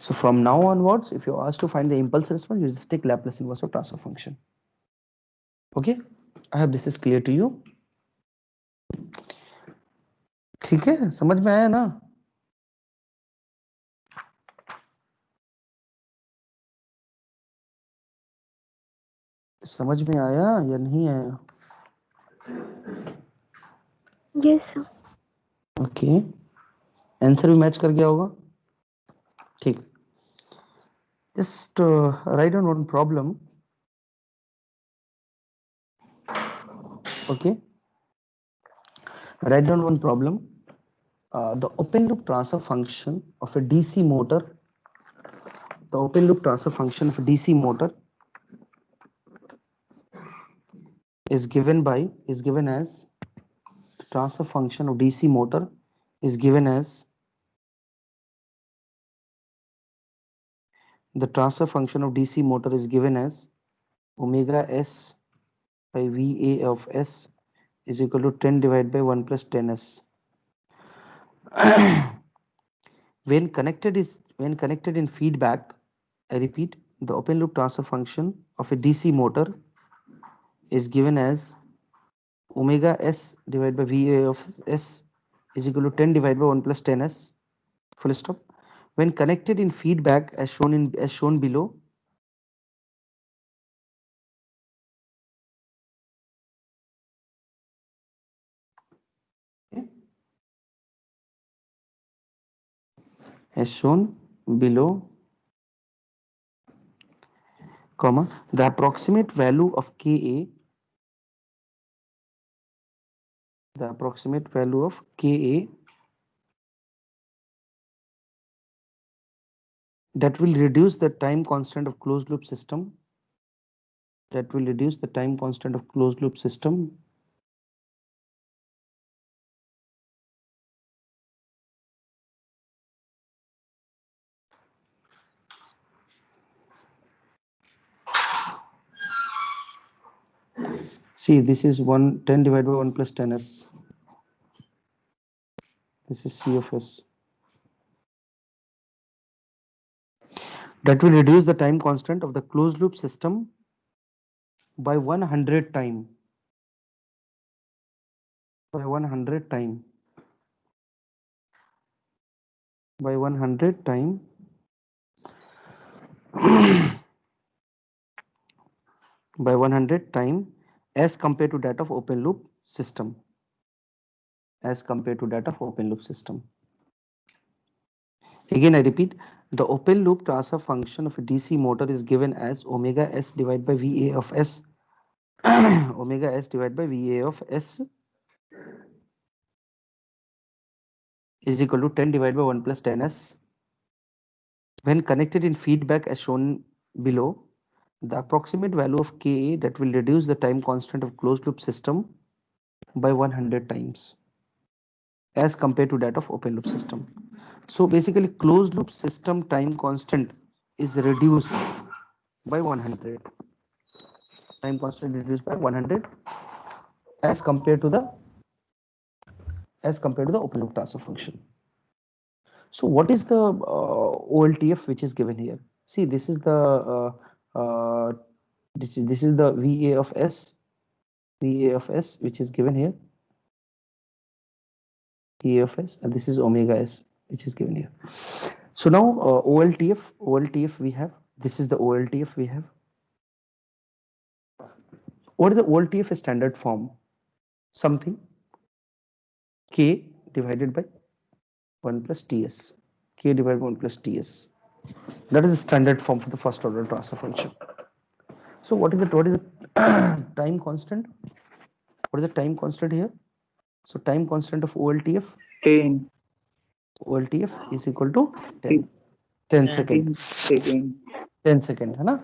So from now onwards, if you are asked to find the impulse response, you just take Laplace inverse of transfer function. Okay, I hope this is clear to you. ठीक है, समझ में आया ना? समझ में आया या नहीं आया? Yes, sir. ओके, आंसर भी मैच कर गया होगा. ठीक, just write down one problem. Okay, write down one problem. The open loop transfer function of a DC motor. The open loop transfer function of a DC motor is given as the transfer function of DC motor is given as the transfer function of DC motor is given as omega s by VA of s is equal to 10 divided by 1 plus 10s. When connected in feedback, I repeat, the open loop transfer function of a DC motor is given as omega s divided by VA of s is equal to 10 divided by 1 plus 10s, full stop. When connected in feedback as shown below, as shown below, comma, the approximate value of Ka, that will reduce the time constant of closed loop system. See, this is 10 divided by 1 plus 10s. This is C of s. That will reduce the time constant of the closed loop system by 100 time. By 100 time. By 100 time. By 100 time as compared to that of open loop system. Again, I repeat, The open loop transfer function of a DC motor is given as omega s divided by VA of S omega s divided by VA of S is equal to 10 divided by 1 plus 10s. When connected in feedback as shown below, the approximate value of Ka that will reduce the time constant of closed loop system by 100 times as compared to that of open loop system. So basically closed loop system time constant is reduced by 100. Time constant reduced by 100 as compared to the open loop transfer function. So what is the OLTF which is given here? See, this is the this is the VA of S which is given here, VA of S, and this is omega S which is given here. So now OLTF we have, this is the OLTF we have. What is the OLTF standard form? Something K divided by 1 plus TS. K divided by 1 plus TS. That is the standard form for the first order transfer function. So what is the time constant? What is the time constant here? So time constant of OLTF 10 is equal to 10 seconds. 10 seconds, है ना?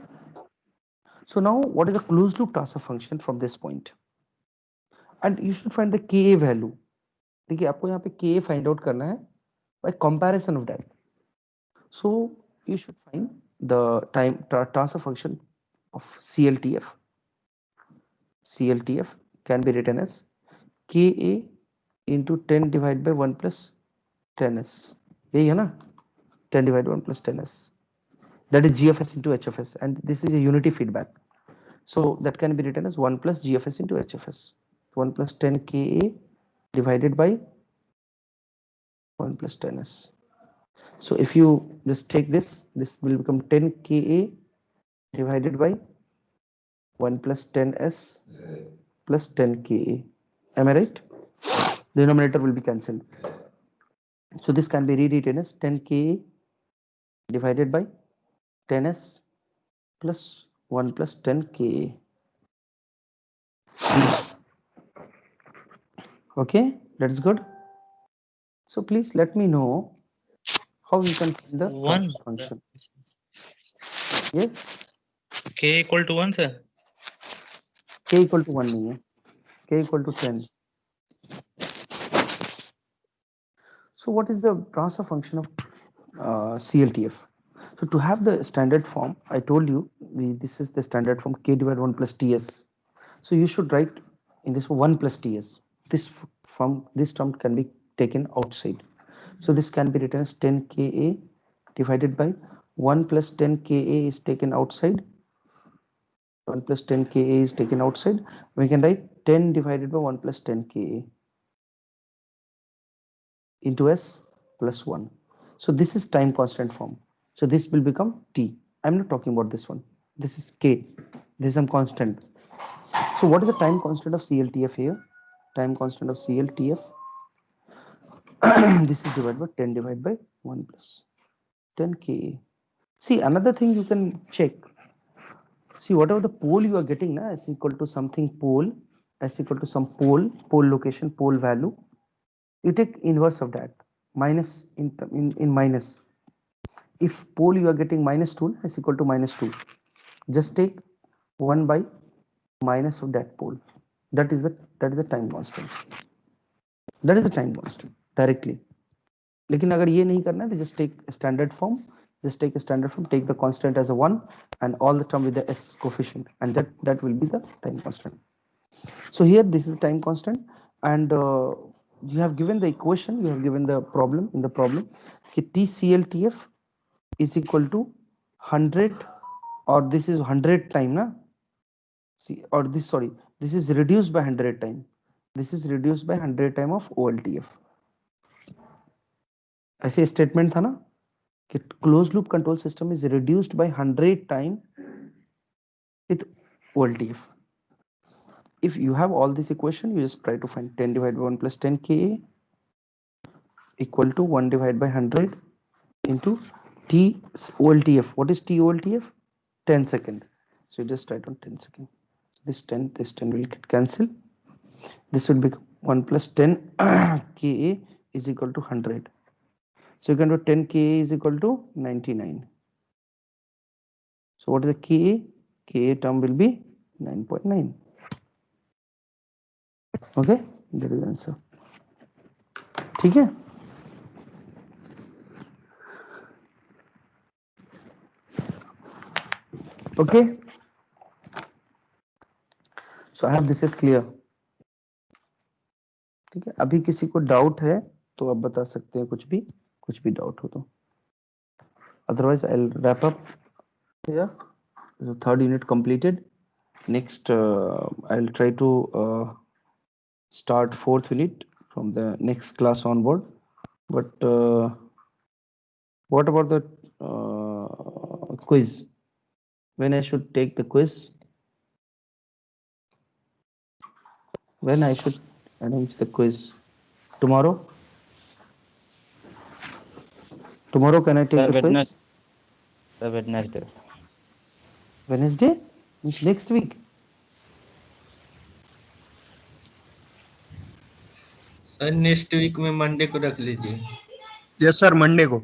So now what is the closed loop transfer function from this point? And you should find the Ka value. देखिए आपको यहाँ पे Ka find out करना है by comparison of that. So you should find the time transfer function of CLTF. CLTF can be written as Ka into 10 divided by 1 plus 10s. यही है ना? 10 divided by 1 plus 10s. That is GFS into HFS, and this is a unity feedback. So that can be written as 1 plus GFS into HFS. 1 plus 10 Ka divided by 1 plus 10s. So if you just take this will become 10 Ka divided by 1 plus 10s plus 10 Ka. Am I right? Denominator will be cancelled. So this can be rewritten as 10 Ka divided by 10s plus 1 plus 10 Ka. Okay, that's good. So please let me know how you can find the One. transfer function. Yes, K equal to 1, sir. K equal to 1 नहीं है, K equal to 10. So what is the transfer function of CLTF? So to have the standard form, I told you this is the standard form K divided 1 plus TS. So you should write in this 1 plus TS. This term can be taken outside. So this can be written as 10 Ka divided by 1 plus 10 Ka is taken outside. 1 plus 10 Ka is taken outside. We can write 10 divided by 1 plus 10 Ka into S plus 1. So this is time constant form. So this will become T. I'm not talking about this one. This is K. This is some constant. So what is the time constant of CLTF here? Time constant of CLTF. This is divided by 10 divided by 1 plus 10 Ka. See, another thing you can check. See, whatever the pole you are getting na, is equal to something pole, is equal to some pole location, pole value. You take inverse of that, minus in minus. If pole you are getting -2 is equal to -2, just take 1 by minus of that pole. That is the time constant. That is the time constant directly. लेकिन अगर ये नहीं करना है तो just take a standard form. Just take a standard form, take the constant as a 1 and all the term with the S coefficient, and that will be the time constant. So here this is the time constant, and you have given the equation, you have given the problem in the problem. TCLTF is equal to 100, or this is 100 time, na? See, or this, sorry, this is reduced by 100 time. This is reduced by 100 time of OLTF. ऐसे statement था ना कि closed loop control system is reduced by 100 time with OLTF. If you have all this equation, you just try to find 10 divided by 1 plus 10 Ka equal to 1 divided by 100 into T OLTF. What is T OLTF? 10 second. So you just write on 10 second. This 10 will get cancelled. This will become 1 plus 10 Ka is equal to 100. So you can do 10 Ka is equal to 99. So what is the Ka? Ka term will be 9.9. Okay, that is the answer. ठीक है? Okay. So I hope this is clear. ठीक है, अभी किसी को doubt है तो आप बता सकते हैं, कुछ भी डाउट हो तो. Otherwise I'll wrap up here. The third unit completed. Next I'll try to start fourth unit from the next class onward. But what about the quiz? When I should take the quiz? When I should arrange the quiz? Tomorrow? Tomorrow can I take the quiz? Wednesday. Wednesday? Means next week. Sir next week में Monday को रख लीजिए. Yes sir, Monday को.